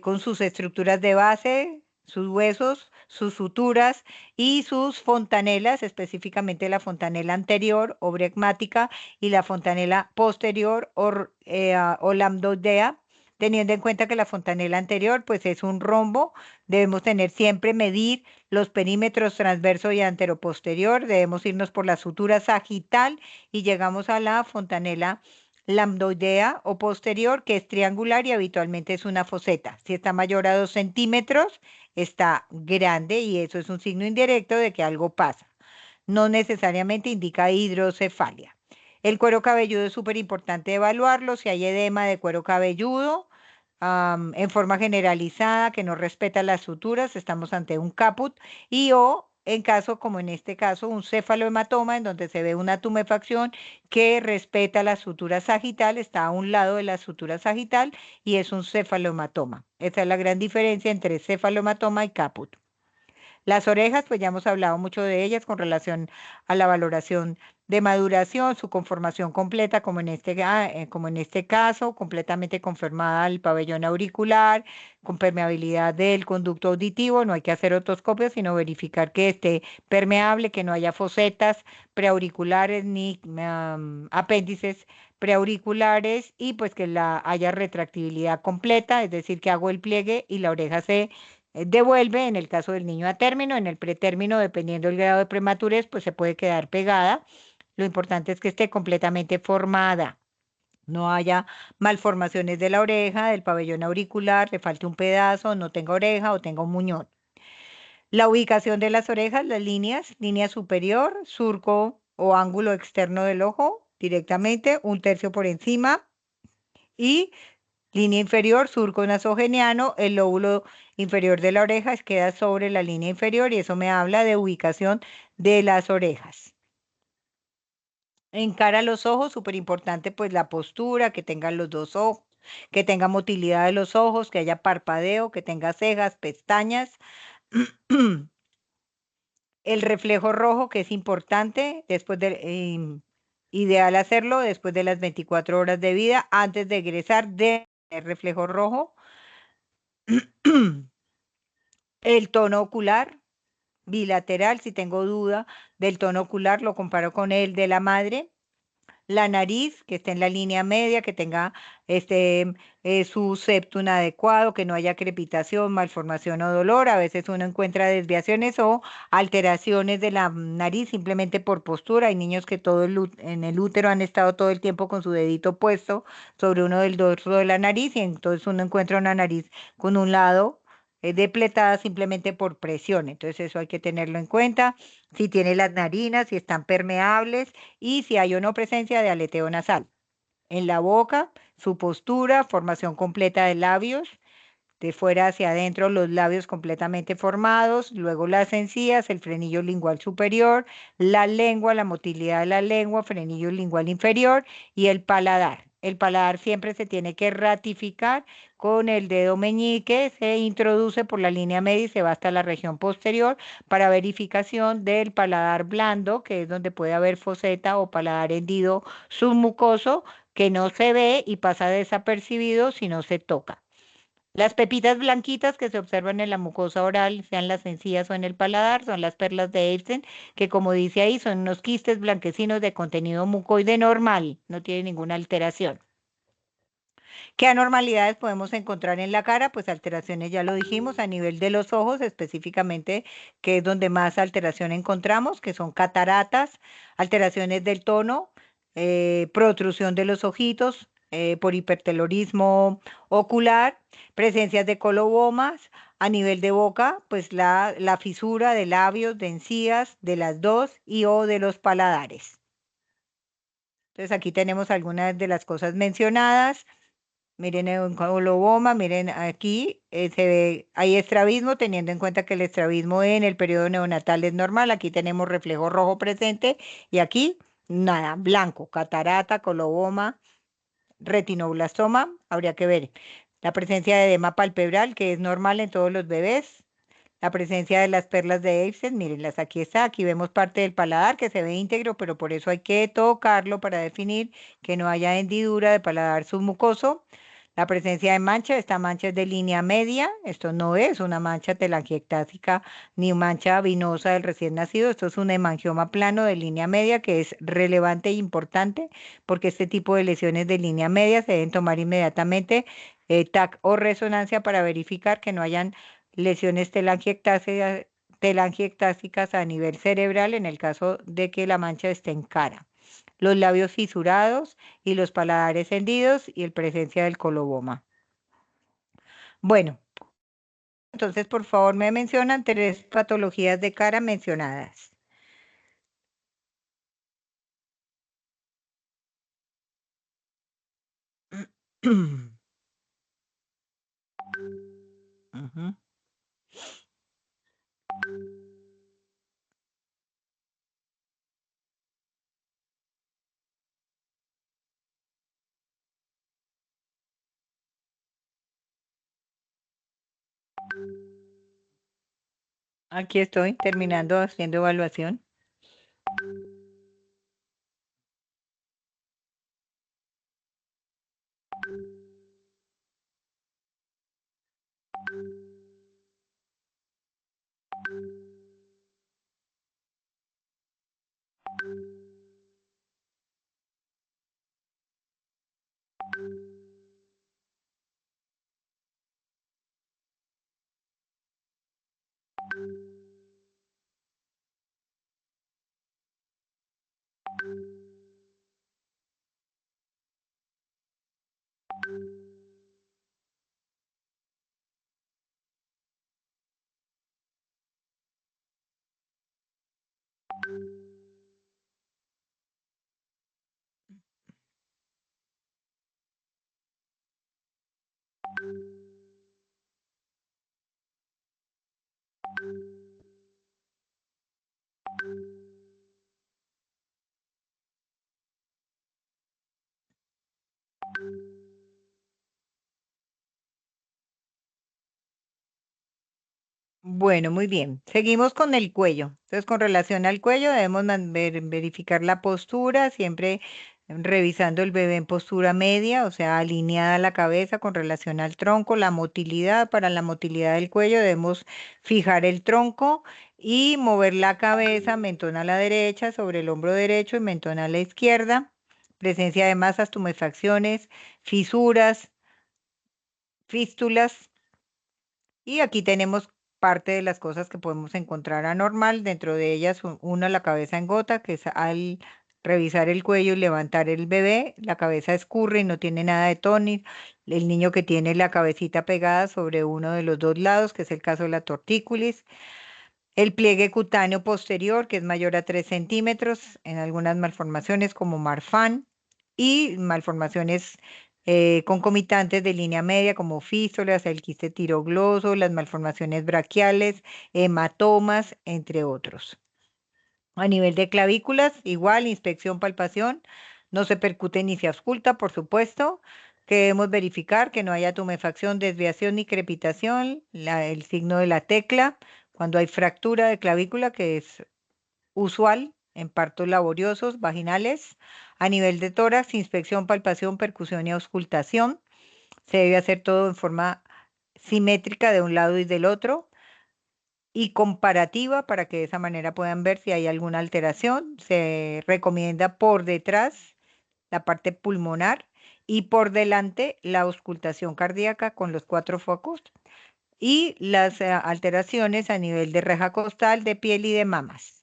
con sus estructuras de base, sus huesos, sus suturas y sus fontanelas, específicamente la fontanela anterior o bregmática y la fontanela posterior o lambdoidea, teniendo en cuenta que la fontanela anterior pues es un rombo. Debemos tener siempre medir los perímetros transverso y anteroposterior, debemos irnos por la sutura sagital y llegamos a la fontanela lambdoidea o posterior, que es triangular y habitualmente es una foseta. Si está mayor a 2 centímetros, está grande y eso es un signo indirecto de que algo pasa. No necesariamente indica hidrocefalia. El cuero cabelludo es súper importante evaluarlo. Si hay edema de cuero cabelludo en forma generalizada que no respeta las suturas, estamos ante un caput o en caso, como en este caso, un cefalohematoma en donde se ve una tumefacción que respeta la sutura sagital, está a un lado de la sutura sagital y es un cefalohematoma. Esa es la gran diferencia entre cefalohematoma y caput. Las orejas, pues ya hemos hablado mucho de ellas con relación a la valoración de maduración, su conformación completa, como en este caso, completamente conformada al pabellón auricular, con permeabilidad del conducto auditivo. No hay que hacer otoscopio, sino verificar que esté permeable, que no haya fosetas preauriculares ni apéndices preauriculares y pues que haya retractibilidad completa, es decir, que hago el pliegue y la oreja se devuelve. En el caso del niño a término, en el pretérmino, dependiendo del grado de prematurez, pues se puede quedar pegada. Lo importante es que esté completamente formada, no haya malformaciones de la oreja, del pabellón auricular, le falte un pedazo, no tenga oreja o tenga un muñón. La ubicación de las orejas, las líneas, línea superior, surco o ángulo externo del ojo, directamente, 1/3 por encima, y línea inferior, surco nasogeniano, el lóbulo inferior de la oreja queda sobre la línea inferior y eso me habla de ubicación de las orejas. Encara los ojos, súper importante pues la postura, que tengan los dos ojos, que tenga motilidad de los ojos, que haya parpadeo, que tenga cejas, pestañas. El reflejo rojo, que es importante, ideal hacerlo después de las 24 horas de vida, antes de egresar de reflejo rojo. El tono ocular bilateral, si tengo duda del tono ocular, lo comparo con el de la madre. La nariz, que esté en la línea media, que tenga su septum adecuado, que no haya crepitación, malformación o dolor. A veces uno encuentra desviaciones o alteraciones de la nariz simplemente por postura. Hay niños que en el útero han estado todo el tiempo con su dedito puesto sobre uno del dorso de la nariz y entonces uno encuentra una nariz con un lado depletada simplemente por presión. Entonces eso hay que tenerlo en cuenta. Si tiene las narinas, si están permeables y si hay o no presencia de aleteo nasal. En la boca, su postura, formación completa de labios, de fuera hacia adentro los labios completamente formados, luego las encías, el frenillo lingual superior, la lengua, la motilidad de la lengua, frenillo lingual inferior y el paladar. El paladar siempre se tiene que ratificar con el dedo meñique, se introduce por la línea media y se va hasta la región posterior para verificación del paladar blando, que es donde puede haber foseta o paladar hendido submucoso, que no se ve y pasa desapercibido si no se toca. Las pepitas blanquitas que se observan en la mucosa oral, sean las encías o en el paladar, son las perlas de Ebsen, que como dice ahí, son unos quistes blanquecinos de contenido mucoide normal, no tiene ninguna alteración. ¿Qué anormalidades podemos encontrar en la cara? Pues alteraciones, ya lo dijimos, a nivel de los ojos específicamente, que es donde más alteración encontramos, que son cataratas, alteraciones del tono, protrusión de los ojitos por hipertelorismo ocular, presencias de colobomas. A nivel de boca, pues la fisura de labios, de encías, de las dos y o de los paladares. Entonces aquí tenemos algunas de las cosas mencionadas. Miren en coloboma, miren aquí se ve, hay estrabismo, teniendo en cuenta que el estrabismo en el periodo neonatal es normal. Aquí tenemos reflejo rojo presente y aquí nada, blanco, catarata, coloboma, retinoblastoma, habría que ver. La presencia de edema palpebral, que es normal en todos los bebés. La presencia de las perlas de Epstein, mírenlas, aquí está, aquí vemos parte del paladar que se ve íntegro, pero por eso hay que tocarlo para definir que no haya hendidura de paladar submucoso. La presencia de mancha, esta mancha es de línea media, esto no es una mancha telangiectásica ni mancha vinosa del recién nacido, esto es un hemangioma plano de línea media que es relevante e importante porque este tipo de lesiones de línea media se deben tomar inmediatamente TAC o resonancia para verificar que no hayan lesiones telangiectásicas a nivel cerebral en el caso de que la mancha esté en cara. Los labios fisurados y los paladares hendidos y el presencia del coloboma. Bueno, entonces por favor me mencionan 3 patologías de cara mencionadas. Ujú. Aquí estoy terminando haciendo evaluación. Bueno, muy bien. Seguimos con el cuello. Entonces, con relación al cuello, debemos verificar la postura, siempre revisando el bebé en postura media, o sea, alineada la cabeza con relación al tronco, la motilidad. Para la motilidad del cuello debemos fijar el tronco y mover la cabeza, mentón a la derecha, sobre el hombro derecho y mentón a la izquierda. Presencia de masas, tumefacciones, fisuras, fístulas. Y aquí tenemos parte de las cosas que podemos encontrar anormal, dentro de ellas una, la cabeza en gota, que es al revisar el cuello y levantar el bebé, la cabeza escurre y no tiene nada de tónico. El niño que tiene la cabecita pegada sobre uno de los 2 lados, que es el caso de la tortícolis. El pliegue cutáneo posterior, que es mayor a 3 centímetros, en algunas malformaciones como Marfan, y malformaciones concomitantes de línea media como fístulas, el quiste tirogloso, las malformaciones braquiales, hematomas, entre otros. A nivel de clavículas, igual, inspección, palpación, no se percute ni se ausculta, por supuesto. Que debemos verificar que no haya tumefacción, desviación ni crepitación, el signo de la tecla, cuando hay fractura de clavícula, que es usual en partos laboriosos, vaginales. A nivel de tórax, inspección, palpación, percusión y auscultación. Se debe hacer todo en forma simétrica de un lado y del otro y comparativa para que de esa manera puedan ver si hay alguna alteración. Se recomienda por detrás la parte pulmonar y por delante la auscultación cardíaca con los 4 focos y las alteraciones a nivel de reja costal, de piel y de mamas.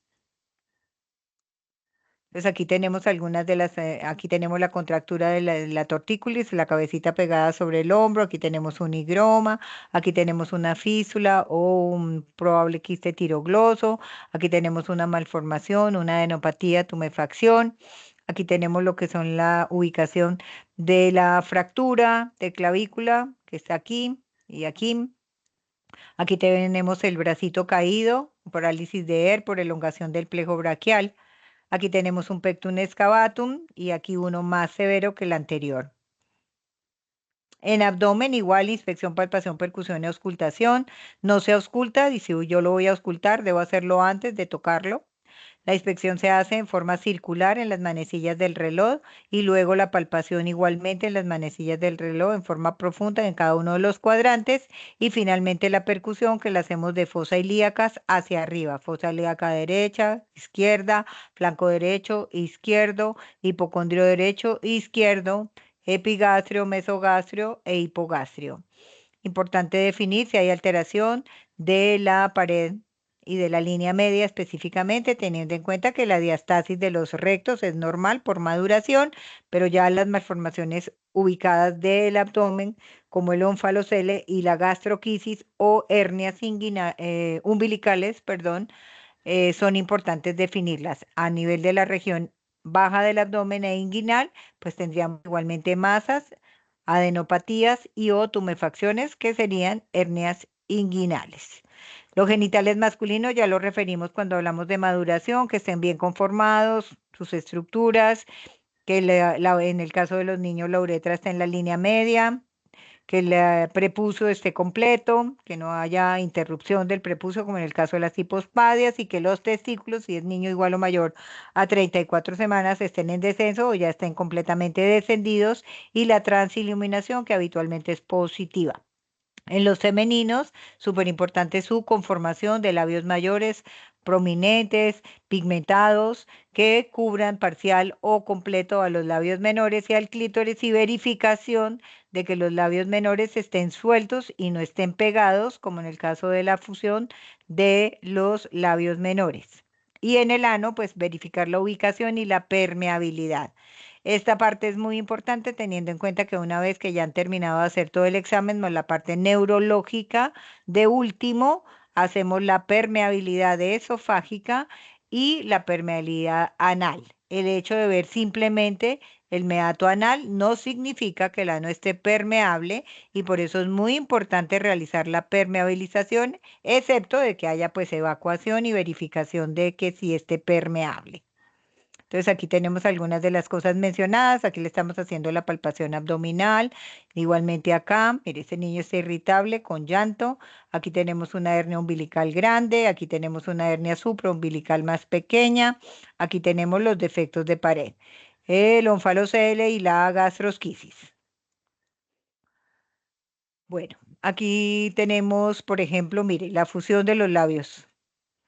Entonces aquí tenemos algunas de las, aquí tenemos la contractura de la tortícolis, la cabecita pegada sobre el hombro, aquí tenemos un higroma, aquí tenemos una fístula o un probable quiste tirogloso, aquí tenemos una malformación, una adenopatía, tumefacción, Aquí tenemos lo que son la ubicación de la fractura de clavícula, que está aquí y aquí. Aquí tenemos el bracito caído, parálisis de ER por elongación del plejo braquial. Aquí tenemos un pectum excavatum y aquí uno más severo que el anterior. En abdomen igual, inspección, palpación, percusión y auscultación. No se ausculta y si yo lo voy a auscultar, debo hacerlo antes de tocarlo. La inspección se hace en forma circular en las manecillas del reloj y luego la palpación igualmente en las manecillas del reloj en forma profunda en cada uno de los cuadrantes y finalmente la percusión que la hacemos de fosa ilíacas hacia arriba, fosa ilíaca derecha, izquierda, flanco derecho, izquierdo, hipocondrio derecho, izquierdo, epigastrio, mesogastrio e hipogastrio. Importante definir si hay alteración de la pared y de la línea media específicamente, teniendo en cuenta que la diastasis de los rectos es normal por maduración, pero ya las malformaciones ubicadas del abdomen, como el ónfalocele y la gastroquisis o hernias umbilicales, son importantes definirlas. A nivel de la región baja del abdomen e inguinal, pues tendríamos igualmente masas, adenopatías y o tumefacciones que serían hernias inguinales. Los genitales masculinos ya los referimos cuando hablamos de maduración, que estén bien conformados, sus estructuras, que en el caso de los niños la uretra está en la línea media, que el prepucio esté completo, que no haya interrupción del prepucio, como en el caso de las hipospadias, y que los testículos, si es niño igual o mayor a 34 semanas, estén en descenso o ya estén completamente descendidos, y la transiluminación, que habitualmente es positiva. En los femeninos, súper importante su conformación de labios mayores, prominentes, pigmentados, que cubran parcial o completo a los labios menores y al clítoris y verificación de que los labios menores estén sueltos y no estén pegados, como en el caso de la fusión de los labios menores. Y en el ano, pues verificar la ubicación y la permeabilidad. Esta parte es muy importante teniendo en cuenta que una vez que ya han terminado de hacer todo el examen, más la parte neurológica de último, hacemos la permeabilidad esofágica y la permeabilidad anal. El hecho de ver simplemente el meato anal no significa que el ano esté permeable y por eso es muy importante realizar la permeabilización, excepto de que haya pues evacuación y verificación de que sí esté permeable. Entonces aquí tenemos algunas de las cosas mencionadas. Aquí le estamos haciendo la palpación abdominal. Igualmente acá, mire, ese niño está irritable con llanto. Aquí tenemos una hernia umbilical grande. Aquí tenemos una hernia supraumbilical más pequeña. Aquí tenemos los defectos de pared. El ónfalocele y la gastrosquisis. Bueno, aquí tenemos, por ejemplo, mire, la fusión de los labios.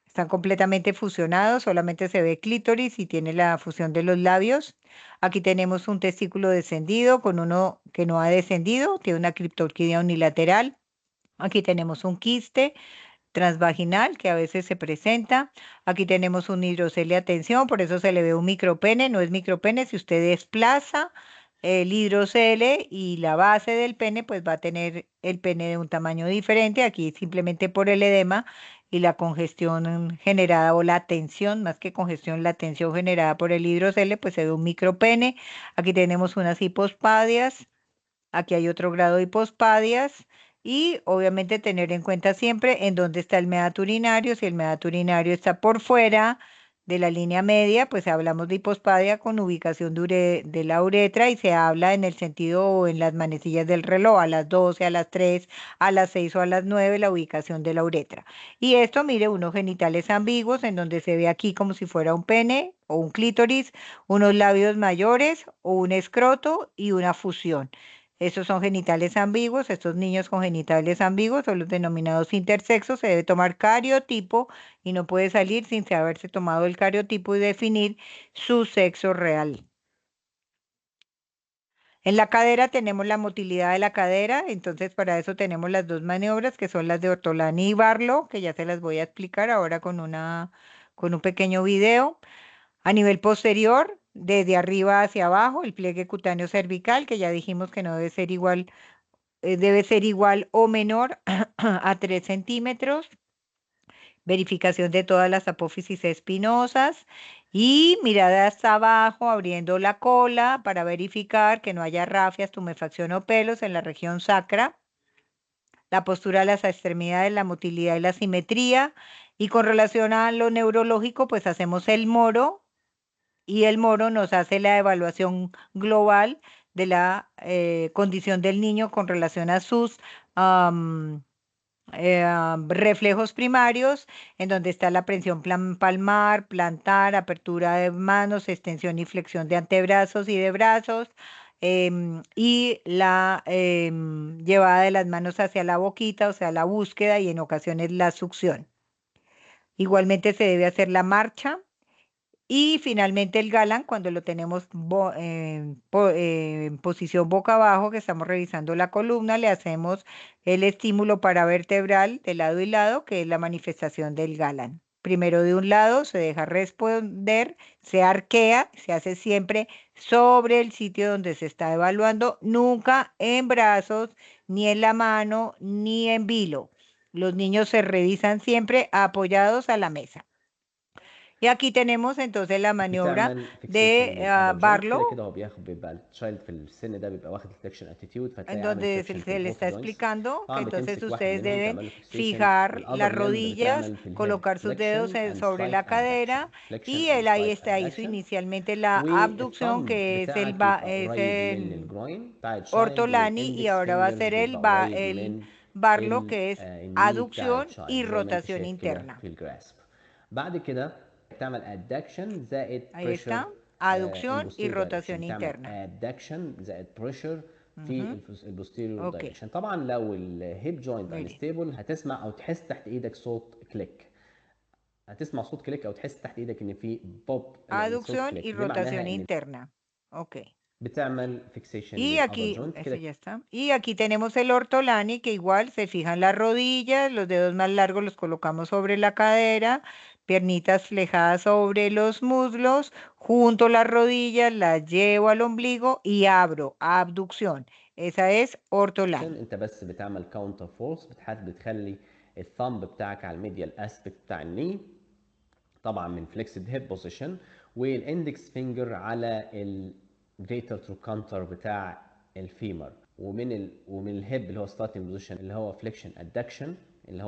Están completamente fusionados, solamente se ve clítoris y tiene la fusión de los labios. Aquí tenemos un testículo descendido con uno que no ha descendido, tiene una criptorquidia unilateral. Aquí tenemos un quiste transvaginal que a veces se presenta. Aquí tenemos un hidrocele a tensión, por eso se le ve un micropene, no es micropene. Si usted desplaza el hidrocele y la base del pene, pues va a tener el pene de un tamaño diferente. Aquí simplemente por el edema y la congestión generada o la tensión, más que congestión, la tensión generada por el hidrocele, pues se ve un micropene. Aquí tenemos unas hipospadias. Aquí hay otro grado de hipospadias y obviamente tener en cuenta siempre en dónde está el meato urinario. Si el meato urinario está por fuera de la línea media, pues hablamos de hipospadia con ubicación de la uretra y se habla en el sentido o en las manecillas del reloj, a las 12, a las 3, a las 6 o a las 9, la ubicación de la uretra. Y esto, mire, unos genitales ambiguos en donde se ve aquí como si fuera un pene o un clítoris, unos labios mayores o un escroto y una fusión. Estos son genitales ambiguos, estos niños con genitales ambiguos son los denominados intersexos, se debe tomar cariotipo y no puede salir sin haberse tomado el cariotipo y definir su sexo real. En la cadera tenemos la motilidad de la cadera, entonces para eso tenemos las dos maniobras que son las de Ortolani y Barlow, que ya se las voy a explicar ahora con un pequeño video. A nivel posterior, desde arriba hacia abajo, el pliegue cutáneo cervical, que ya dijimos que no debe ser igual, debe ser igual o menor a 3 centímetros. Verificación de todas las apófisis espinosas Y mirada hasta abajo, abriendo la cola para verificar que no haya rafias, tumefacción o pelos en la región sacra. La postura de las extremidades, la motilidad y la simetría. Y con relación a lo neurológico, pues hacemos el moro y el moro nos hace la evaluación global de la condición del niño con relación a sus reflejos primarios, en donde está la prensión palmar, plantar, apertura de manos, extensión y flexión de antebrazos y de brazos, y la llevada de las manos hacia la boquita, o sea, la búsqueda y en ocasiones la succión. Igualmente se debe hacer la marcha. Y finalmente el Galan, cuando lo tenemos en posición boca abajo, que estamos revisando la columna, le hacemos el estímulo paravertebral de lado y lado, que es la manifestación del Galan. Primero de un lado, se deja responder, se arquea, se hace siempre sobre el sitio donde se está evaluando, nunca en brazos, ni en la mano, ni en vilo. Los niños se revisan siempre apoyados a la mesa. Y aquí tenemos entonces la maniobra بتعمل de فيكسيشن للابر جوينت كده Barlow, كده هو بيبقى التشايلد في السن ده بيبقى واخد الفليكشن اتيتيود en فتلاقي عامل donde فليكشن في se le البوث está جوينتس explicando que طبعا entonces بتمسك واحد ustedes منهم deben تعمل له فيكسيشن fijar las والاذر ليمب rodillas, بتعمل في الهيب colocar sus dedos فليكشن اند sobre سلايت la cadera ادكشن فليكشن y اند él ahí سلايت está, hizo ادكشن inicialmente la abducción والثumb que es بتاعك يبقى es قريب من el الجروين بتاع التشايلد ortolani y والاندكس ahora va a فينجرز ser بيبقى قريب el من Barlow que es الني بتاع aducción y التشايلد زي ما انت rotación شايف كده interna. في الجراسب. بعد كده بتعمل ادكشن زائد Ahí بريشر está, aducción y البوستيريور دايركشن rotación بتعمل interna. ادكشن زائد بريشر في البوستيريور Ok, دايركشن. طبعا لو الهيب جوينت muy bien. انستيبل هتسمع او تحس تحت ايدك صوت كليك، هتسمع صوت كليك او تحس تحت ايدك ان في بوب يعني صوت Aducción كليك، y دي معناها rotación ان interna. Ok. بتعمل فيكسيشن Y للابر aquí, جوينت ese كده. ya está. Y aquí tenemos el ortolani, que igual se fijan las rodillas, los dedos más largos los colocamos sobre la cadera, piernitas flejadas sobre los muslos, junto las rodillas, las llevo al ombligo y abro, abducción. Esa es ortolani. انت بس بتعمل كاونتر فورس، بتخلي الثامب بتاعك على الميديال اسبكت بتاع الني، طبعا من فليكسد هيب بوزيشن، والاندكس فينجر على الفيتال تروكانتر بتاع الفيمر، ومن الهيب اللي هو ستارتنج بوزيشن اللي هو فليكشن ادكشن اللي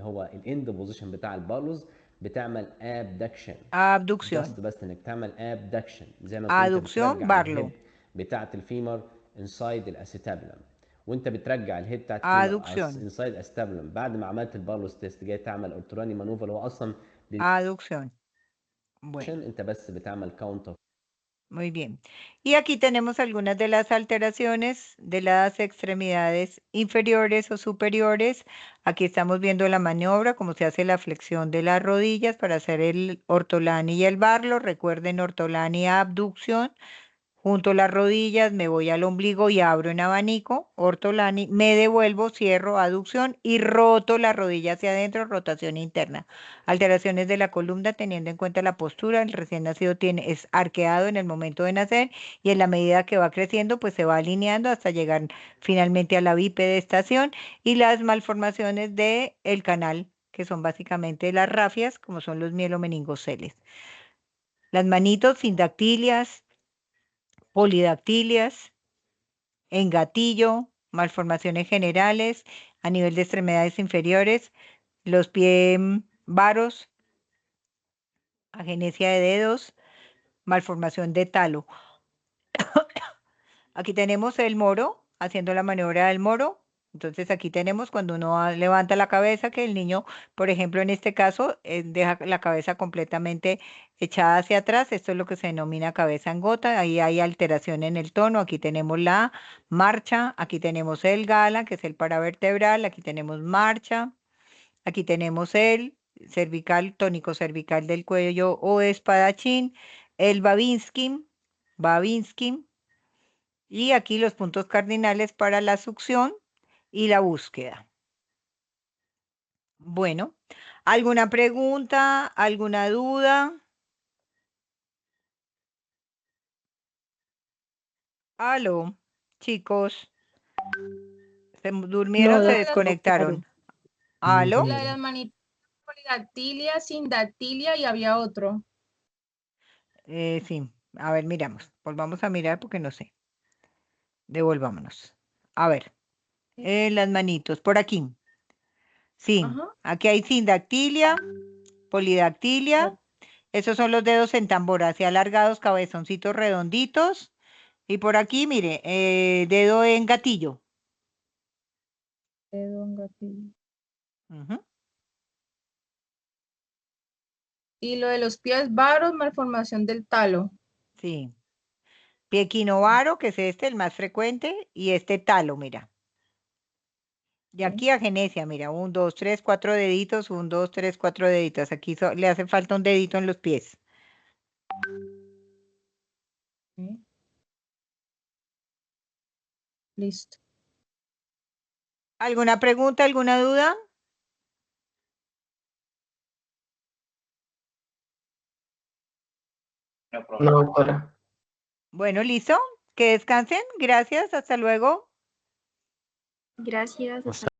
هو الاند بوزيشن بتاع البارلوز، بتعمل ابدكشن. Abducción. بس انك تعمل ابدكشن زي ما كنت Aducción, بترجع Barlow. الهيب بتاعه الفيمر انسايد الاسيتابلم، وانت بترجع الهيب بتاعت الفيمر Aducción. انسايد الاسيتابلم بعد ما عملت البارلوز تيست، جاي تعمل اورتوراني مانوفر هو اصلا Aducción. Bueno, انت بس بتعمل كاونتر. muy bien. Y aquí tenemos algunas de las alteraciones de las extremidades inferiores o superiores. Aquí estamos viendo la maniobra, cómo se hace la flexión de las rodillas para hacer el ortolani y el Barlow. Recuerden ortolani, abducción. Junto las rodillas, me voy al ombligo y abro en abanico, ortolani, me devuelvo, cierro, aducción y roto la rodilla hacia adentro, rotación interna. Alteraciones de la columna teniendo en cuenta la postura, el recién nacido es arqueado en el momento de nacer y en la medida que va creciendo, pues se va alineando hasta llegar finalmente a la bipedestación y las malformaciones del canal, que son básicamente las rafias, como son los mielomeningoceles. Las manitos sin dactilias, polidactilias, en gatillo, malformaciones generales a nivel de extremidades inferiores, los pies varos, agenesia de dedos, malformación de talo. Aquí tenemos el moro, haciendo la maniobra del moro. Entonces aquí tenemos cuando uno levanta la cabeza, que el niño, por ejemplo, en este caso, deja la cabeza completamente echada hacia atrás. Esto es lo que se denomina cabeza en gota. Ahí hay alteración en el tono. Aquí tenemos la marcha. Aquí tenemos el gala, que es el paravertebral. Aquí tenemos marcha. Aquí tenemos el cervical, tónico cervical del cuello o espadachín. El Babinski. Y aquí los puntos cardinales para la succión y la búsqueda. Bueno, ¿alguna pregunta? ¿Alguna duda? Aló, chicos. ¿Se durmieron? No, ¿Se La de las, desconectaron? ¿Aló? la de las manitas polidactilia, sindactilia y había otro. Sí, a ver, miramos. Volvamos a mirar porque no sé. Devolvámonos. A ver, las manitos, por aquí. Sí, Ajá. aquí hay sindactilia, polidactilia. Esos son los dedos en tambor, así alargados, cabezoncitos redonditos. Y por aquí, mire, dedo en gatillo. Dedo en gatillo. Ujú. Y lo de los pies varos, malformación del talo. Sí. Pie equinovaro, que es este, el más frecuente, y este talo, mira. De aquí a genesia, mira, 1, 2, 3, 4 deditos, 1, 2, 3, 4 deditos. Aquí le hace falta un dedito en los pies. Listo. ¿Alguna pregunta, alguna duda? No, doctora. Bueno, listo. Que descansen. Gracias. Hasta luego. Gracias. Hasta